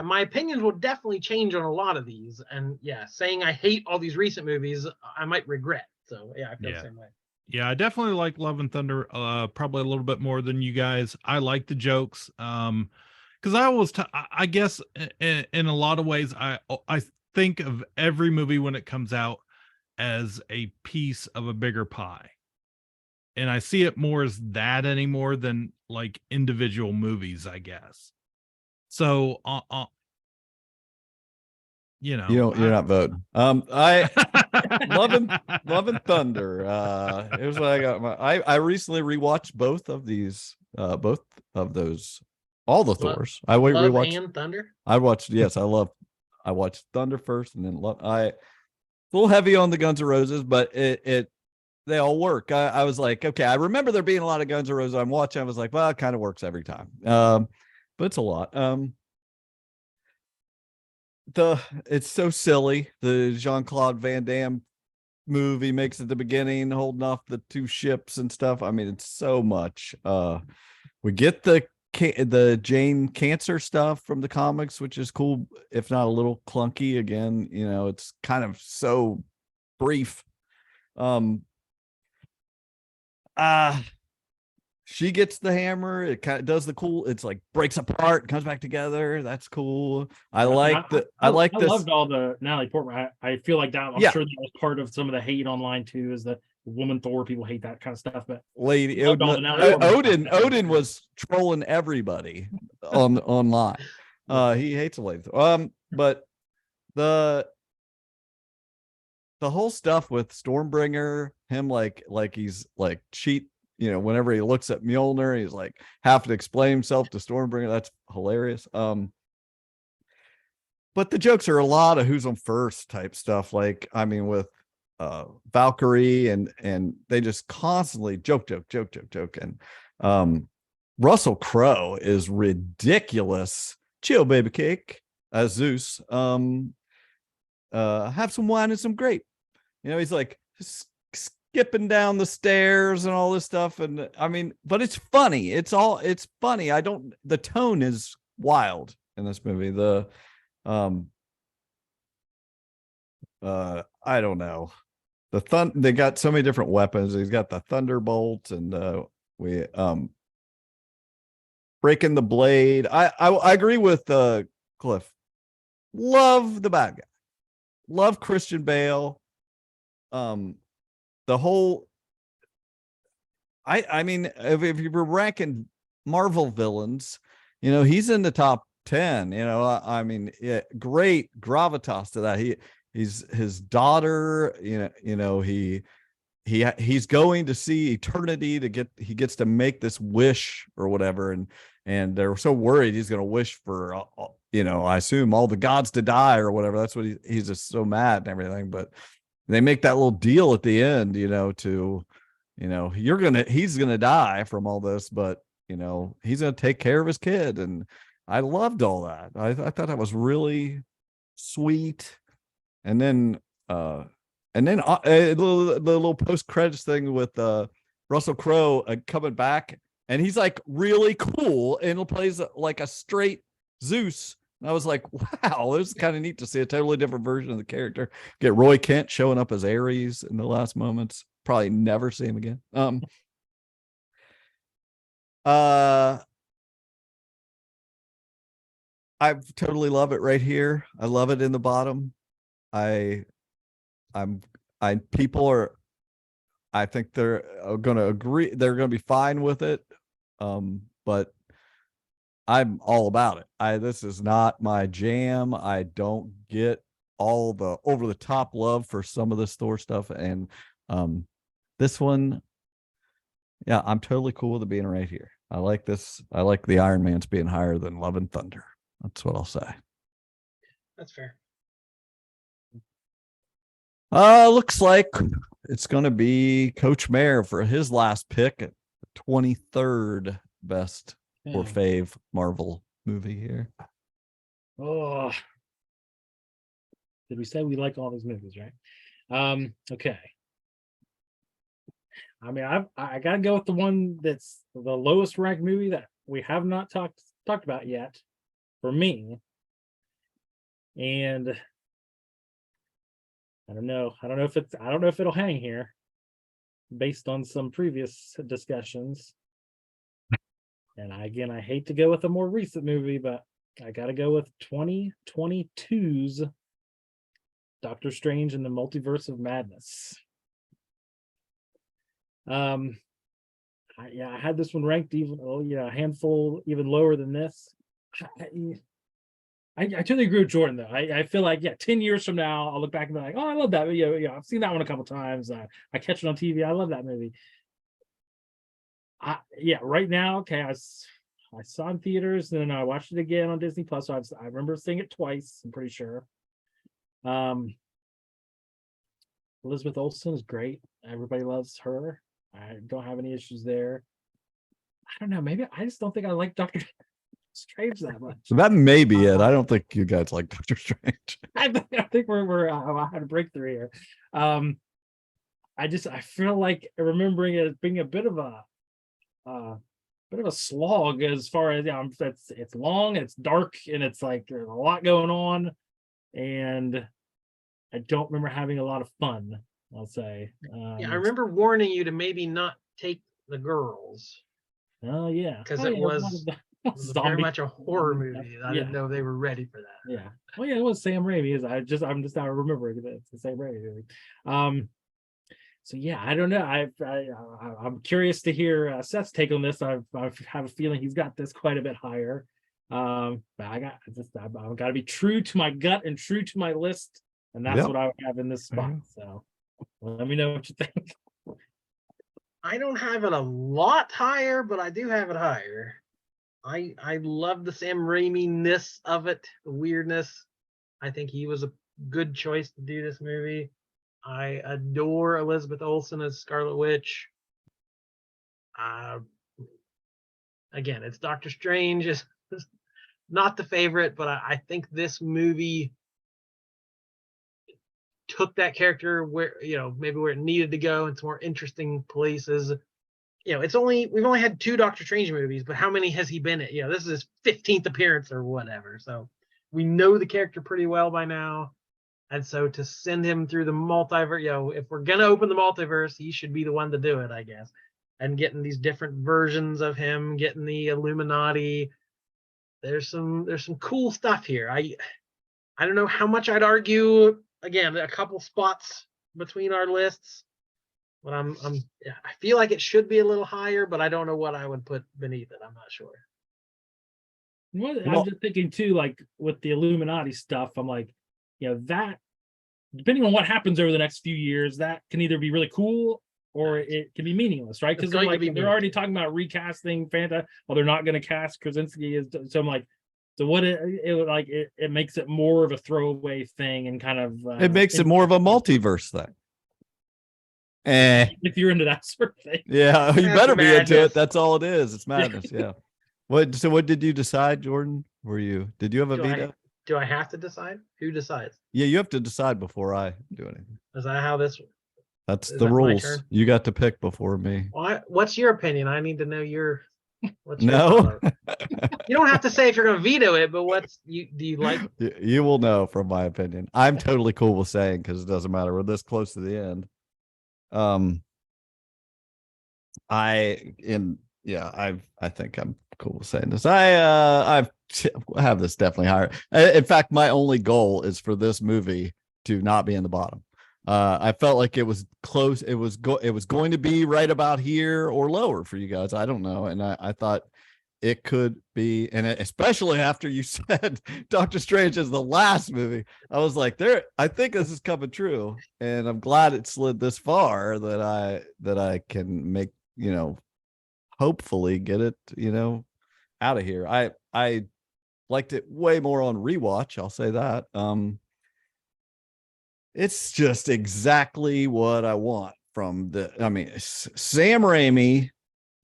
my opinions will definitely change on a lot of these. And saying I hate all these recent movies, I might regret. So I feel the same way. Yeah, I definitely like Love and Thunder probably a little bit more than you guys. I like the jokes because I always I guess in a lot of ways I think of every movie when it comes out as a piece of a bigger pie. And I see it more as that anymore than like individual movies, I guess. So, you're not voting. I Love and Thunder. Here's what I got. I recently rewatched both of these, both of those, all the Thors. I rewatched and Thunder. I watched Thunder first, and then Love. A little heavy on the Guns N' Roses, but they all work. I was like, okay, I remember there being a lot of Guns N' Roses I'm watching. I was like, well, it kind of works every time. But it's a lot. It's so silly. The Jean-Claude Van Damme movie makes at the beginning, holding off the two ships and stuff. I mean, it's so much. We get the Jane Cancer stuff from the comics, which is cool, if not a little clunky. Again, it's kind of so brief. She gets the hammer. It kind of does the cool. It's like breaks apart, comes back together. That's cool. I loved all the Natalie Portman. I feel like that. I'm sure that was part of some of the hate online too. Is the woman Thor? People hate that kind of stuff. But Lady Odin was trolling everybody online. He hates a lady. But the whole stuff with Stormbringer, him like he's like cheat. Whenever he looks at Mjolnir, he's like having to explain himself to Stormbringer. That's hilarious. But the jokes are a lot of who's on first type stuff. Like, I mean, with Valkyrie and they just constantly joke. And Russell Crowe is ridiculous. Chill, baby cake, as Zeus. Have some wine and some grape. He's like skipping down the stairs and all this stuff. And I mean, but it's funny. It's funny. The tone is wild in this movie. I don't know. They got so many different weapons. He's got the thunderbolt and breaking the blade. I agree with Cliff. Love the bad guy. Love Christian Bale. The whole I mean, if you were ranking Marvel villains, he's in the top 10. I mean, yeah, great gravitas to that. He's his daughter. He's going to see eternity he gets to make this wish or whatever, and they're so worried he's going to wish for I assume all the gods to die or whatever. That's what he's just so mad and everything. But they make that little deal at the end, he's gonna die from all this, but he's gonna take care of his kid. And I loved all that. I thought that was really sweet. And then the little post credits thing with Russell Crowe coming back, and he's like really cool and plays like a straight Zeus. And I was like, wow, it was kind of neat to see a totally different version of the character. Get Roy Kent showing up as Ares in the last moments. Probably never see him again. I totally love it right here. I love it in the bottom. I think they're going to agree. They're going to be fine with it. But I'm all about it. This is not my jam. I don't get all the over the top love for some of the Thor stuff. And this one, yeah, I'm totally cool with it being right here. I like this. I like the Iron Man's being higher than Love and Thunder. That's what I'll say. That's fair. Looks like it's going to be Coach Mayor for his last pick at the 23rd best or fave Marvel movie here. Oh, did we say we like all these movies, right? Okay. I mean, I gotta go with the one that's the lowest ranked movie that we have not talked about yet for me. And I don't know if it'll hang here based on some previous discussions. And I hate to go with a more recent movie, but I gotta go with 2022's Doctor Strange in the Multiverse of Madness. I had this one ranked even a handful even lower than this. I totally agree with Jordan though. I feel like 10 years from now I'll look back and be like, oh, I love that. I've seen that one a couple times. I catch it on TV. I love that movie. Right now, okay, I saw it in theaters, and then I watched it again on Disney Plus. So I remember seeing it twice, I'm pretty sure. Elizabeth Olsen is great. Everybody loves her. I don't have any issues there. I don't know. Maybe I just don't think I like Doctor Strange that much. So that may be it. I don't think you guys like Doctor Strange. I think we're I had a breakthrough here. I feel like remembering it as being a bit of a slog as far as it's long, it's dark, and it's like there's a lot going on, and I don't remember having a lot of fun, I'll say. I remember warning you to maybe not take the girls. Oh yeah, because it was very much a horror movie. I didn't know they were ready for that. Yeah. Oh yeah, it was Sam Raimi. I'm just now remembering that it's the Sam Raimi movie. So yeah, I don't know. I'm curious to hear Seth's take on this. I have a feeling he's got this quite a bit higher. But I've got to be true to my gut and true to my list, and that's what I would have in this spot. So let me know what you think. I don't have it a lot higher, but I do have it higher. I love the Sam Raimi-ness of it, the weirdness. I think he was a good choice to do this movie. I adore Elizabeth Olsen as Scarlet Witch. Again, it's Doctor Strange. It's not the favorite, but I think this movie took that character where, maybe where it needed to go in some more interesting places. We've only had 2 Doctor Strange movies, but how many has he been in? This is his 15th appearance or whatever. So we know the character pretty well by now. And so to send him through the multiverse, if we're going to open the multiverse, he should be the one to do it, I guess. And getting these different versions of him, getting the Illuminati. There's some cool stuff here. I don't know how much I'd argue, again, a couple spots between our lists. But I feel like it should be a little higher, but I don't know what I would put beneath it. I'm not sure. I'm just thinking too, like with the Illuminati stuff, I'm like, that depending on what happens over the next few years, that can either be really cool or it can be meaningless, right? Because It's going to be they're already meaningful. talking about recasting Fanta. Well, they're not going to cast Krasinski so I'm like, so what it makes it more of a throwaway thing and kind of It makes it more of a multiverse thing. if you're into that sort of thing. Yeah, you That's better be into madness. it. That's all it is. It's madness. Yeah. What did you decide, Jordan? Did you have a veto? Do I have to decide? Who decides? Yeah, you have to decide before I do anything. Is that how this? That's Is the that my rules. turn? You got to pick before me. What's your opinion? I need to know your. What's your No. thought on it? You don't have to say if you're going to veto it, but do you like? You will know from my opinion. I'm totally cool with saying because it doesn't matter. We're this close to the end. I think I'm cool with saying this. I have this definitely higher. In fact, my only goal is for this movie to not be in the bottom. I felt like it was close. It was going to be right about here or lower for you guys. I don't know. And I thought it could be, and especially after you said Doctor Strange is the last movie, I was like, I think this is coming true. And I'm glad it slid this far that I can make, hopefully get it, out of here. I liked it way more on rewatch. I'll say that. It's just exactly what I want from Sam Raimi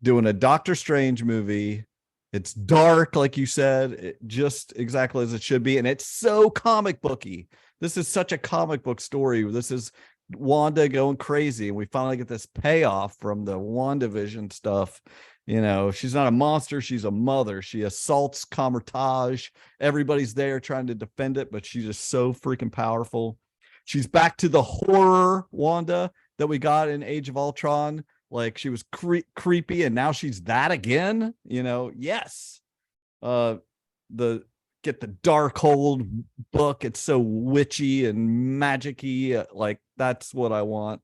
doing a Doctor Strange movie. It's dark, like you said, just exactly as it should be. And it's so comic booky. This is such a comic book story. This is Wanda going crazy. And we finally get this payoff from the WandaVision stuff. She's not a monster. She's a mother. She assaults Kamar-Taj. Everybody's there trying to defend it, but she's just so freaking powerful. She's back to the horror Wanda that we got in Age of Ultron. Like she was creepy, and now she's that again. Yes. Get the Darkhold book. It's so witchy and magic-y. Like that's what I want.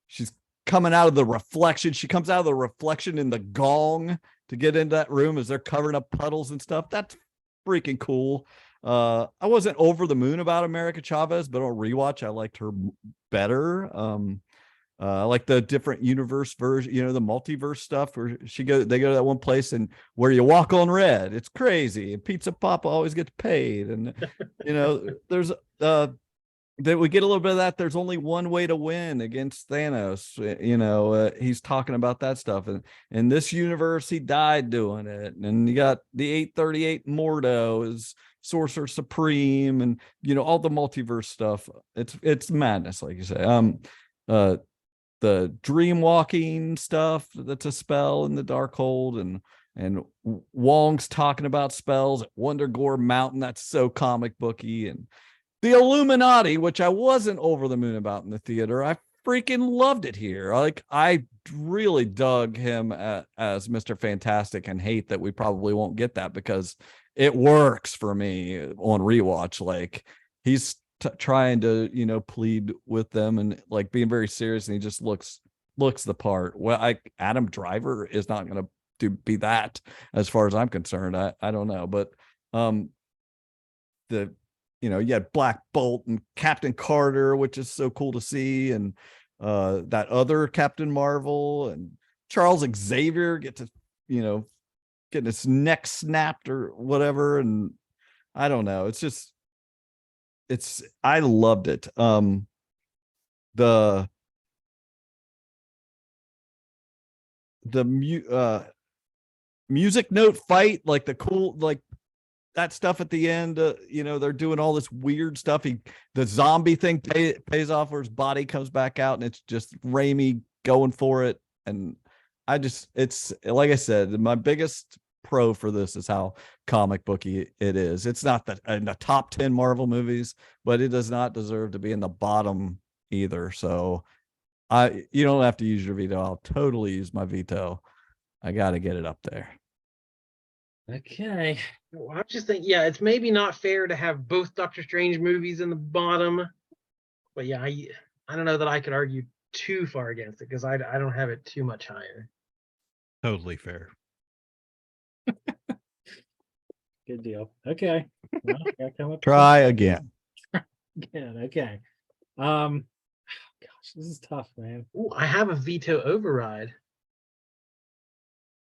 She's coming out of the reflection. She comes out of the reflection in the gong to get into that room as they're covering up puddles and stuff. That's freaking cool. I wasn't over the moon about America Chavez, but on rewatch, I liked her better. I like the different universe version, the multiverse stuff where they go to that one place and where you walk on red. It's crazy. And Pizza Papa always gets paid. And, there's, that we get a little bit of that. There's only one way to win against Thanos. He's talking about that stuff. And in this universe, he died doing it. And you got the 838 Mordo is Sorcerer Supreme and, all the multiverse stuff. It's madness, like you say. The dream walking stuff, that's a spell in the Darkhold, and Wong's talking about spells at Wonder Gore Mountain. That's so comic booky. And the Illuminati, which I wasn't over the moon about in the theater, I freaking loved it here. Like I really dug him as Mr. Fantastic, and hate that we probably won't get that because it works for me on rewatch. Like he's trying to plead with them and like being very serious, and he just looks the part. Well, Adam Driver is not going to be that as far as I'm concerned. I don't know, but you had Black Bolt and Captain Carter, which is so cool to see, and that other Captain Marvel and Charles Xavier get to getting his neck snapped or whatever. And I don't know, I loved it. The music note fight, like the cool, like that stuff at the end, they're doing all this weird stuff. The zombie thing pays off where his body comes back out, and it's just Raimi going for it. And it's like I said, my biggest pro for this is how comic booky it is. It's not in the top 10 Marvel movies, but it does not deserve to be in the bottom either. So you don't have to use your veto. I'll totally use my veto. I got to get it up there. Okay. Well, I just think, it's maybe not fair to have both Doctor Strange movies in the bottom, but I don't know that I could argue too far against it because I don't have it too much higher. Totally fair. Good deal. Okay. Well, gotta come up with Try again. something again. Okay. Gosh, this is tough, man. Ooh, I have a veto override.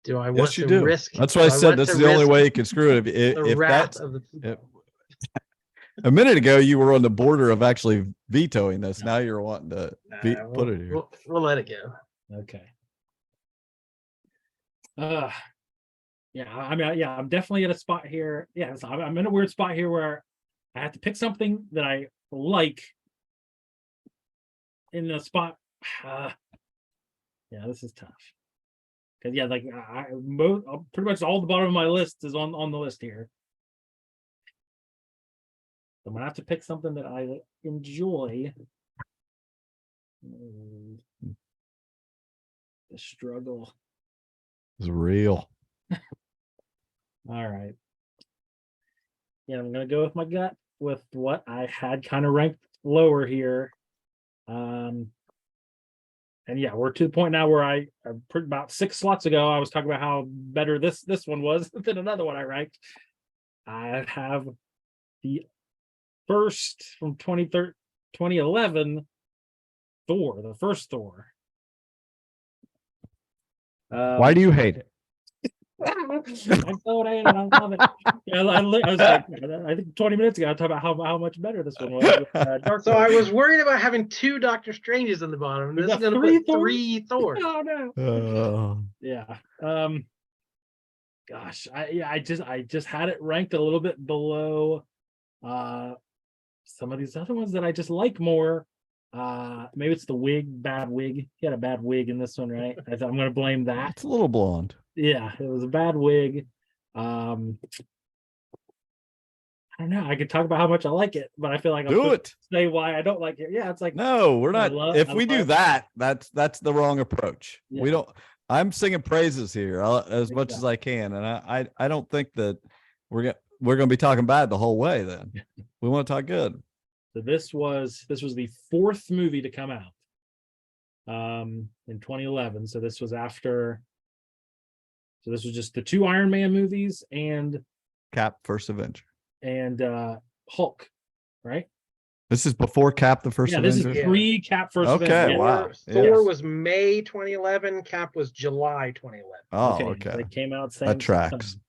Do I want Yes, you to do. risk? That's why do I said want this to is the only risk way you can screw it. the If wrath that's of the people? a minute ago, you were on the border of actually vetoing this. Now you're wanting to put it here. We'll let it go. Okay. Yeah, I mean, yeah, I'm definitely at a spot here. Yeah, so I'm in a weird spot here where I have to pick something that I like in the spot. Yeah, this is tough. Because yeah, like pretty much all the bottom of my list is on the list here. I'm gonna have to pick something that I enjoy. The struggle. It's real. All right. Yeah, I'm gonna go with my gut with what I had kind of ranked lower here. And yeah, we're to the point now where I about 6 slots ago, I was talking about how better this one was than another one I ranked. I have the first from 2011 Thor, the first Thor. Why do you hate it? I thought I love it. Yeah, I was like, I think 20 minutes ago I talked about how much better this one was. With, Dark So Horse. I was worried about having 2 Doctor Stranges in the bottom. And We've this is got going to put 3 3 Thor. Oh no. Uh, Yeah. Gosh, I just had it ranked a little bit below some of these other ones that I just like more. Maybe it's the bad wig. He had a bad wig in this one, right? I'm gonna blame that. it's a little blonde. Yeah, it was a bad wig. I don't know. I could talk about how much I like it, but I feel like Do it. say why I don't like it. Yeah, it's like No, we're not. If we do love- that, that's the wrong approach. We Yeah. don't. I'm singing praises here as much as Exactly. I can, and I don't think that we're gonna be talking bad the whole way. Then we want to talk good. So this was the 4th movie to come out in 2011. So this was after. So this was just the 2 Iron Man movies and Cap First Avenger. and Hulk, right? This is before Cap the First Yeah, this Avenger. is pre-Cap First Okay, Avenger. wow. Thor Yes. was May 2011. Cap was July 2011. Oh, Okay. okay. They came out same That tracks. time.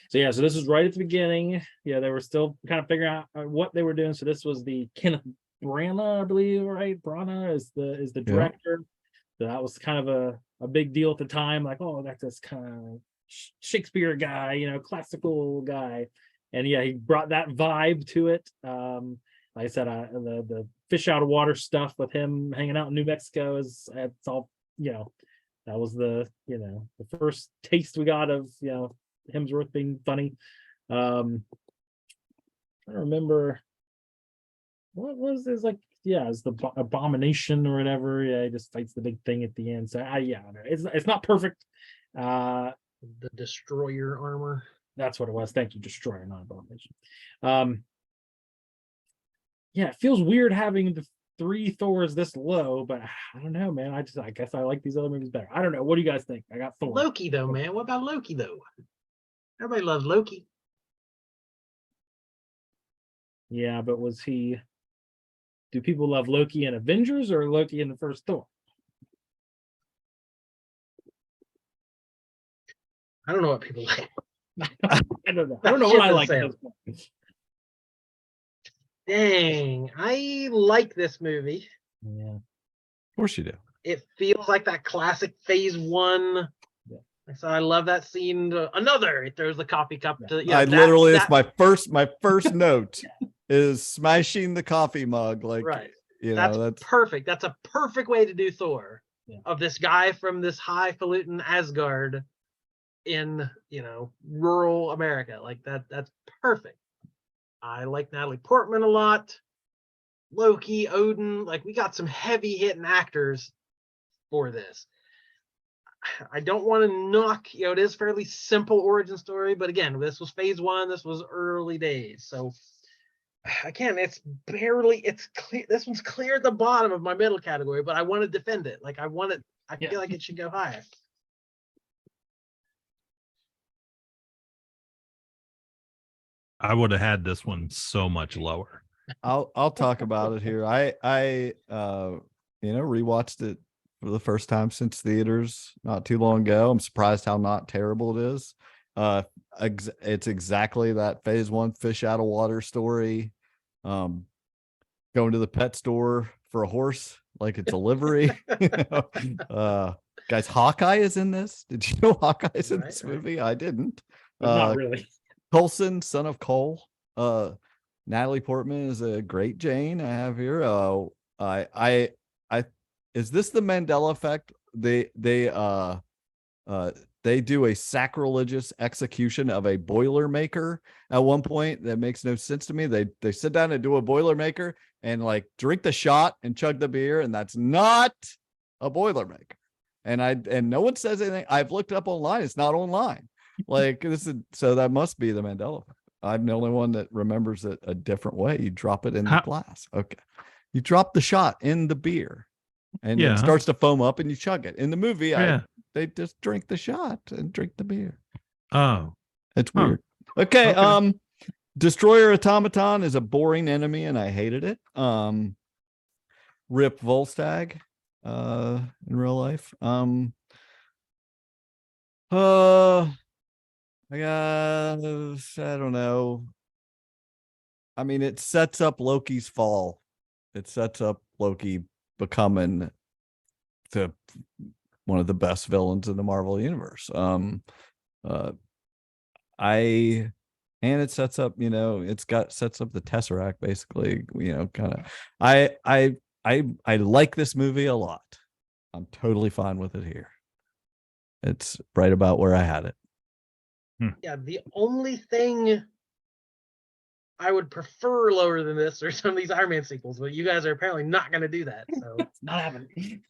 So yeah, so this was right at the beginning. Yeah, they were still kind of figuring out what they were doing. So this was the Kenneth Branagh, I believe, right? Branagh is the director. So that was kind of a big deal at the time. Like, oh, that's this kind of Shakespeare guy, classical guy. And yeah, he brought that vibe to it. Like I said, the fish out of water stuff with him hanging out in New Mexico it's all, that was the first taste we got of, Hemsworth being funny. I don't remember what was this like. Yeah, it's the abomination or whatever. Yeah, he just fights the big thing at the end. So it's not perfect. The Destroyer armor. That's what it was. Thank you, Destroyer, not abomination. Yeah, it feels weird having the 3 Thors this low, but I don't know, man. I guess I like these other movies better. I don't know. What do you guys think? I got Thor. Loki though, man. What about Loki though? Everybody loves Loki. Yeah, but do people love Loki in Avengers or Loki in the first Thor? I don't know what people like. I don't know. I don't know what I like at this point. Dang, I like this movie. Yeah. Of course you do. It feels like that classic Phase 1. Yeah. So I love that scene. Another, it throws the coffee cup to. It's my first note is smashing the coffee mug. Like, right. That's perfect. That's a perfect way to do Thor. Yeah. Of this guy from this highfalutin Asgard in rural America. Like that's perfect. I like Natalie Portman a lot. Loki, Odin, like we got some heavy hitting actors for this. I don't want to knock, it is fairly simple origin story, but again, this was Phase 1, this was early days. So again, it's clear. This one's clear at the bottom of my middle category, but I want to defend it. Like I feel like it should go higher. I would have had this one so much lower. I'll talk about it here. I rewatched it for the first time since theaters not too long ago. I'm surprised how not terrible it is. It's exactly that phase 1 fish out of water story. Going to the pet store for a horse like it's a livery. Guys, Hawkeye is in this. Did you know Hawkeye's in this movie? I didn't. Not really. Coulson, son of Cole. Natalie Portman is a great Jane. I have here. I is this the Mandela effect? They do a sacrilegious execution of a Boilermaker at one point that makes no sense to me. They sit down and do a Boilermaker and like drink the shot and chug the beer, and that's not a Boilermaker. And no one says anything. I've looked up online. It's not online. Like so that must be the Mandela effect. I'm the only one that remembers it a different way. You drop it in the glass. Okay. You drop the shot in the beer and it starts to foam up and you chug it. In the movie, they just drink the shot and drink the beer. Oh, it's weird. Okay. Destroyer Automaton is a boring enemy and I hated it. Rip Volstagg in real life. I don't know. I mean, it sets up Loki's fall. It sets up Loki becoming one of the best villains in the Marvel universe. And it sets up, sets up the Tesseract basically, kind of. I like this movie a lot. I'm totally fine with it here. It's right about where I had it. Yeah, the only thing I would prefer lower than this are some of these Iron Man sequels, but you guys are apparently not going to do that. So it's not happening.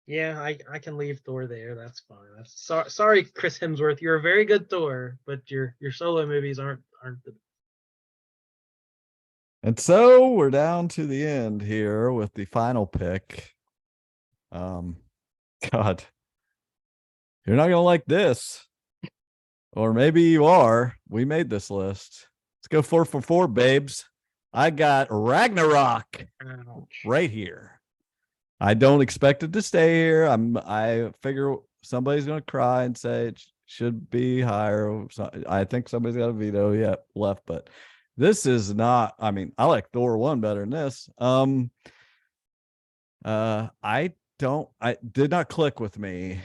Yeah, I can leave Thor there. That's fine. Sorry, Chris Hemsworth. You're a very good Thor, but your solo movies aren't the. And so we're down to the end here with the final pick. God, you're not gonna like this. Or maybe you are. We made this list. Let's go 4 for 4, babes. I got Ragnarok right here. I don't expect it to stay here. I figure somebody's going to cry and say it should be higher. So I think somebody's got a veto left, but this is not. I mean, I like Thor 1 better than this. I did not click with me.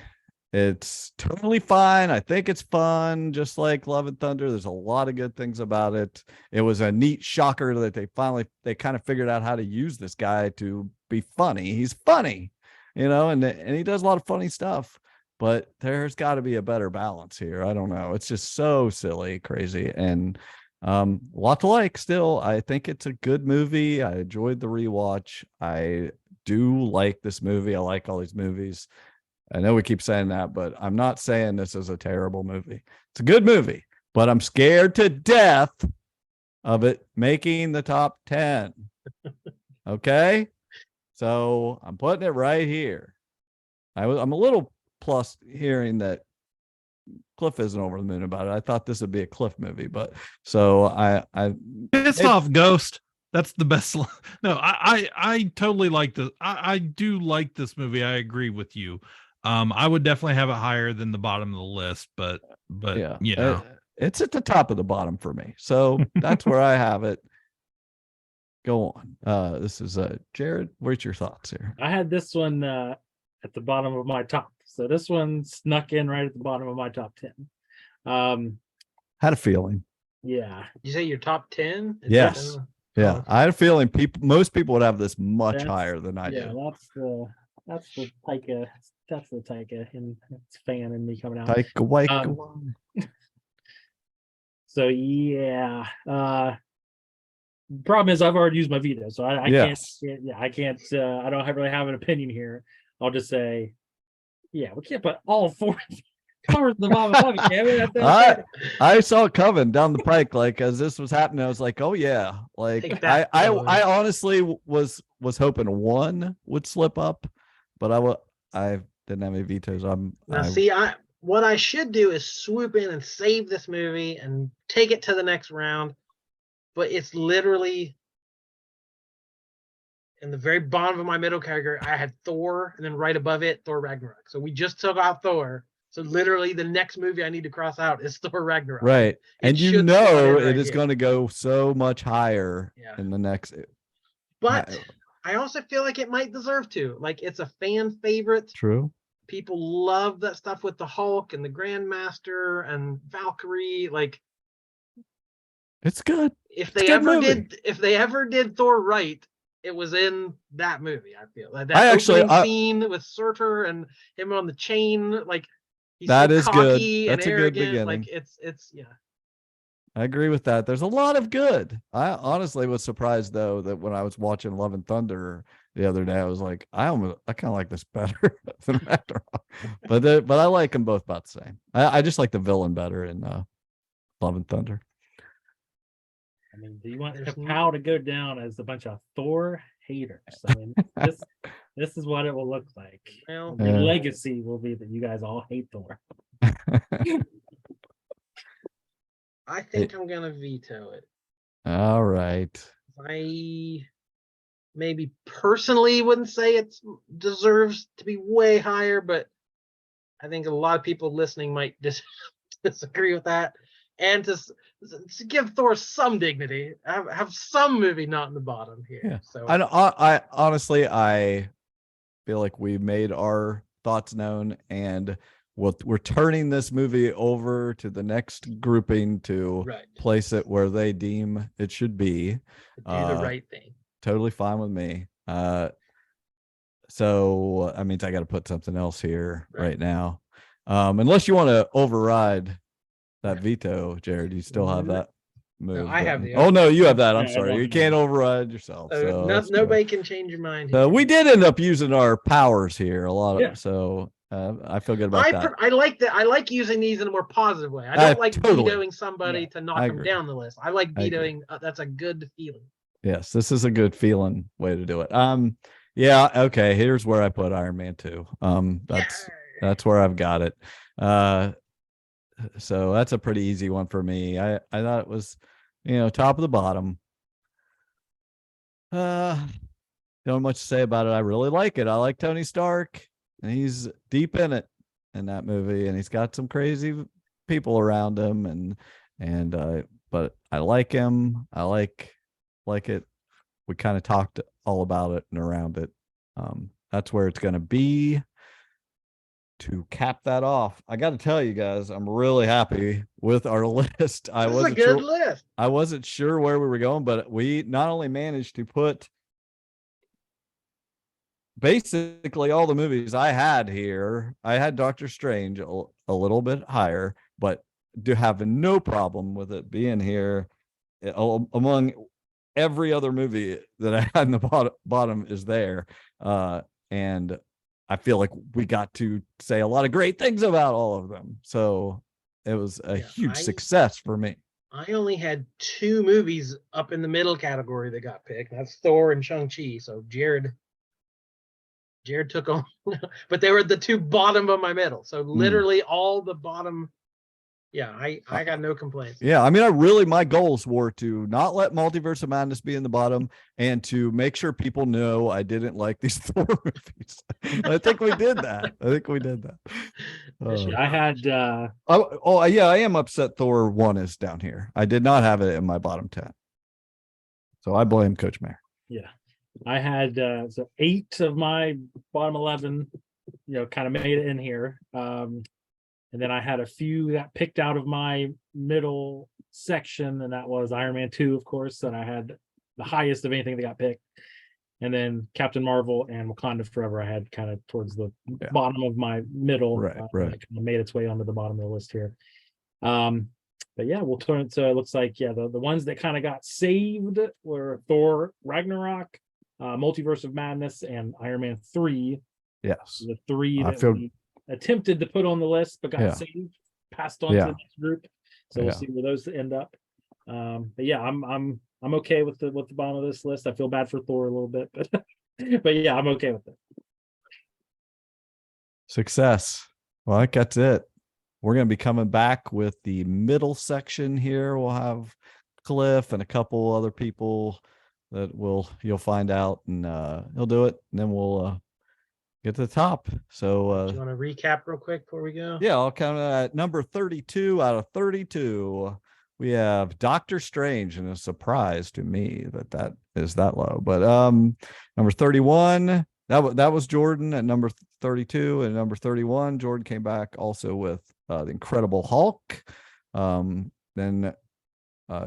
It's totally fine. I think it's fun, just like Love and Thunder. There's a lot of good things about it. It was a neat shocker that they kind of figured out how to use this guy to be funny. He's funny, and he does a lot of funny stuff, but there's got to be a better balance here. I don't know. It's just so silly, crazy, and a lot to like still. I think it's a good movie. I enjoyed the rewatch. I do like this movie. I like all these movies. I know we keep saying that, but I'm not saying this is a terrible movie. It's a good movie, but I'm scared to death of it making the top 10. Okay? So I'm putting it right here. I'm a little plus hearing that Cliff isn't over the moon about it. I thought this would be a Cliff movie, but so I pissed off Ghost. That's the best. No, I totally like this. I do like this movie. I agree with you. I would definitely have it higher than the bottom of the list, but yeah, it's at the top of the bottom for me. So that's where I have it. Go on. This is Jared. What's your thoughts here? I had this one at the bottom of my top. So this one snuck in right at the bottom of my top 10. Had a feeling. Yeah. You say your top 10? Yes. Yeah. I had a feeling most people would have this much higher than I do. Yeah, that's the Taika. That's the Taika and fan in me coming out. Taika. So yeah. Problem is I've already used my veto, so I can't. Yeah, I can't. I don't really have an opinion here. I'll just say, yeah, we can't put all 4 covers the bomb. Damn it, I saw it coming down the pike, like as this was happening. I was like, oh yeah, like Take that, I Owen. honestly was hoping one would slip up, but I didn't have any vetoes. Now, see, what I should do is swoop in and save this movie and take it to the next round, but it's literally in the very bottom of my middle category. I had Thor, and then right above it, Thor Ragnarok. So we just took out Thor. So literally, the next movie I need to cross out is Thor Ragnarok. right, and you should slot know in right it is here. going to go so much higher in the next. But I also feel like it might deserve to. Like, it's a fan favorite. True. People love that stuff with the Hulk and the Grandmaster and Valkyrie. Like, it's good. If they ever did Thor right, it was in that movie. I feel like that opening scene with Surtur and him on the chain. Like, he's that so is cocky good. That's and a good arrogant. beginning. Like, it's yeah. I agree with that. There's a lot of good. I honestly was surprised though that when I was watching Love and Thunder the other day, I was like, I kind of like this better than Ragnarok. But I like them both about the same. I just like the villain better in Love and Thunder. I mean, do you want Ka-Pow to go down as a bunch of Thor haters? I mean, this is what it will look like. Well, the legacy will be that you guys all hate Thor. I think I'm gonna veto it. All right. I maybe personally wouldn't say it deserves to be way higher, but I think a lot of people listening might disagree with that. And to give Thor some dignity, have some movie not in the bottom here. Yeah. So I honestly, I feel like we made our thoughts known, and we're turning this movie over to the next grouping to place it where they deem it should be. Do the right thing. Totally fine with me. So that means I got to put something else here right now. Unless you want to override that veto, Jared, you still have that move. No, I have the. Oh no, you have that. I'm sorry, you can't override yourself. So nobody can change your mind. We did end up using our powers here a lot of so. I feel good about that. I like that. I like using these in a more positive way. I don't like vetoing somebody to knock them down the list. I like vetoing. That's a good feeling. Yes, this is a good feeling way to do it. Yeah. Okay. Here's where I put Iron Man 2. That's where I've got it. So that's a pretty easy one for me. I thought it was, top of the bottom. Don't have much to say about it. I really like it. I like Tony Stark. And he's deep in it in that movie, and he's got some crazy people around him, but I like him. I like it. We kind of talked all about it and around it. That's where it's going to be. To cap that off, I got to tell you guys, I'm really happy with our list. This is a good list. I wasn't sure where we were going, but we not only managed to put basically all the movies I had here. I had Doctor Strange a little bit higher, but do have no problem with it being here among every other movie that I had in the bottom is there. And I feel like we got to say a lot of great things about all of them. So it was a huge success for me. I only had 2 movies up in the middle category that got picked. That's Thor and Shang-Chi. So Jared took on, but they were the 2 bottom of my middle. So literally all the bottom. Yeah, I got no complaints. Yeah, I mean, my goals were to not let Multiverse of Madness be in the bottom and to make sure people know I didn't like these Thor movies. I think we did that. I had. I am upset Thor 1 is down here. I did not have it in my bottom 10. So I blame Coach Mayor. Yeah. I had 8 of my bottom 11, kind of made it in here. And then I had a few that picked out of my middle section, and that was Iron Man 2, of course, and I had the highest of anything that got picked. And then Captain Marvel and Wakanda Forever I had kind of towards the bottom of my middle. Right. It kind of made its way onto the bottom of the list here. But yeah, we'll turn it. So it looks like, the ones that kind of got saved were Thor Ragnarok, Multiverse of Madness, and Iron Man 3. Yes. The 3 that attempted to put on the list, but got Yeah. saved, passed on to Yeah. the next group. So we'll Yeah. see where those end up. But yeah, I'm okay with the bottom of this list. I feel bad for Thor a little bit, but but yeah, I'm okay with it. Success. Well, I think that's it. We're going to be coming back with the middle section here. We'll have Cliff and a couple other people that you'll find out, and he'll do it, and then we'll get to the top. So Do you want to recap real quick before we go? yeah, I'll count it at number 32 out of 32. We have Doctor Strange, and a surprise to me that is that low. But number 31, that was Jordan at number 32, and number 31, Jordan came back also with the Incredible Hulk. Then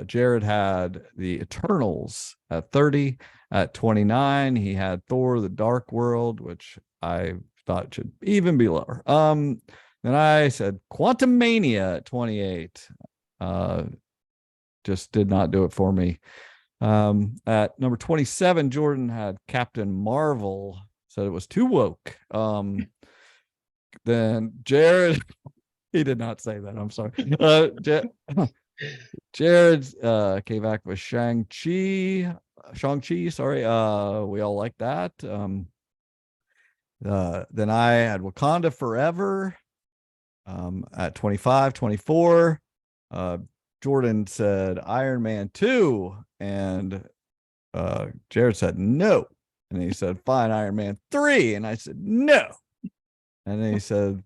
Jared had the Eternals at 30. At 29, he had Thor: The Dark World, which I thought should even be lower. Then I said Quantumania at 28. Just did not do it for me. At number 27, Jordan had Captain Marvel, said it was too woke. Then Jared, he did not say that. I'm sorry. Jared came back with Shang-Chi. Sorry. We all like that. Then I had Wakanda Forever at 25. 24. Jordan said Iron Man 2, and Jared said no. And he said, fine, Iron Man 3. And I said no. And then he said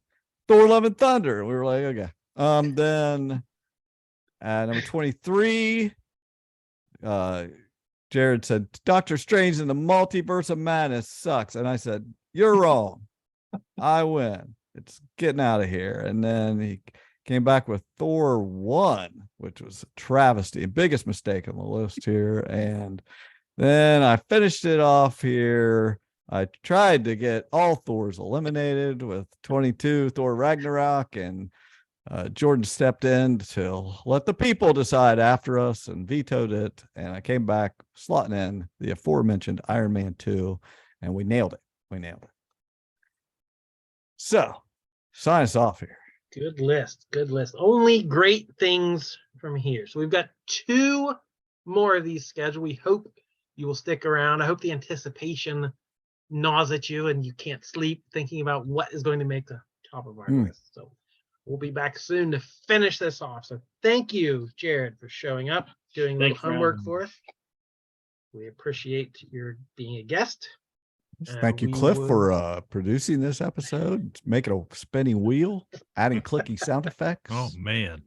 Thor: Love and Thunder. We were like, okay. Then at number 23, Jared said Doctor Strange in the Multiverse of Madness sucks. And I said, you're wrong. I win. It's getting out of here. And then he came back with Thor 1, which was a travesty, biggest mistake on the list here. And then I finished it off here. I tried to get all Thors eliminated with 22, Thor Ragnarok, and Jordan stepped in to let the people decide after us and vetoed it. And I came back slotting in the aforementioned Iron Man 2, and we nailed it. So sign us off here. Good list. Only great things from here. So we've got 2 more of these scheduled. We hope you will stick around. I hope the anticipation gnaws at you and you can't sleep thinking about what is going to make the top of our list. So we'll be back soon to finish this off. So thank you, Jared, for showing up, doing a little homework for us. We appreciate your being a guest. Thank you, Cliff, for producing this episode, making a spinning wheel, adding clicky sound effects. Oh man,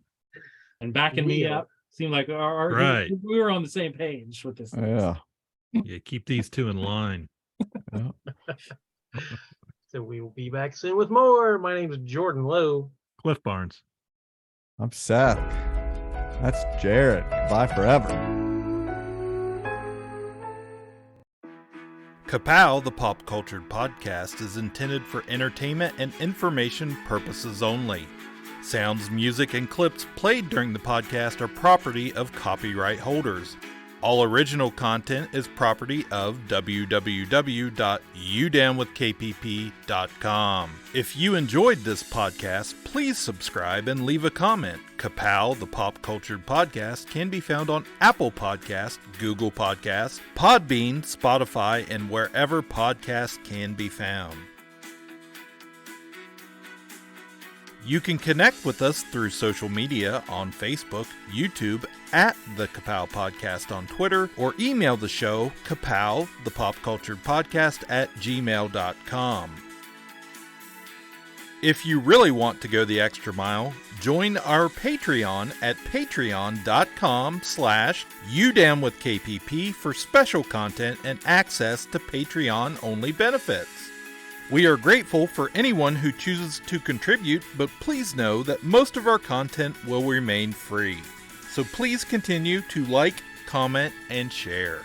and backing me up. Seemed like we were on the same page with this. Yeah. Yeah, keep these 2 in line. Yeah. So we will be back soon with more. My name is Jordan Lowe. Cliff Barnes. I'm Seth. That's Jared. Goodbye forever. Ka-Pow, the pop cultured podcast, is intended for entertainment and information purposes only. Sounds, music, and clips played during the podcast are property of copyright holders. All original content is property of www.udownwithkpp.com. If you enjoyed this podcast, please subscribe and leave a comment. Ka-Pow, the pop cultured podcast, can be found on Apple Podcasts, Google Podcasts, Podbean, Spotify, and wherever podcasts can be found. You can connect with us through social media on Facebook, YouTube, at the Ka-Pow Podcast on Twitter, or email the show, Ka-Pow, the pop cultured podcast @gmail.com. If you really want to go the extra mile, join our Patreon at patreon.com/udownwithkpp for special content and access to Patreon-only benefits. We are grateful for anyone who chooses to contribute, but please know that most of our content will remain free. So please continue to like, comment, and share.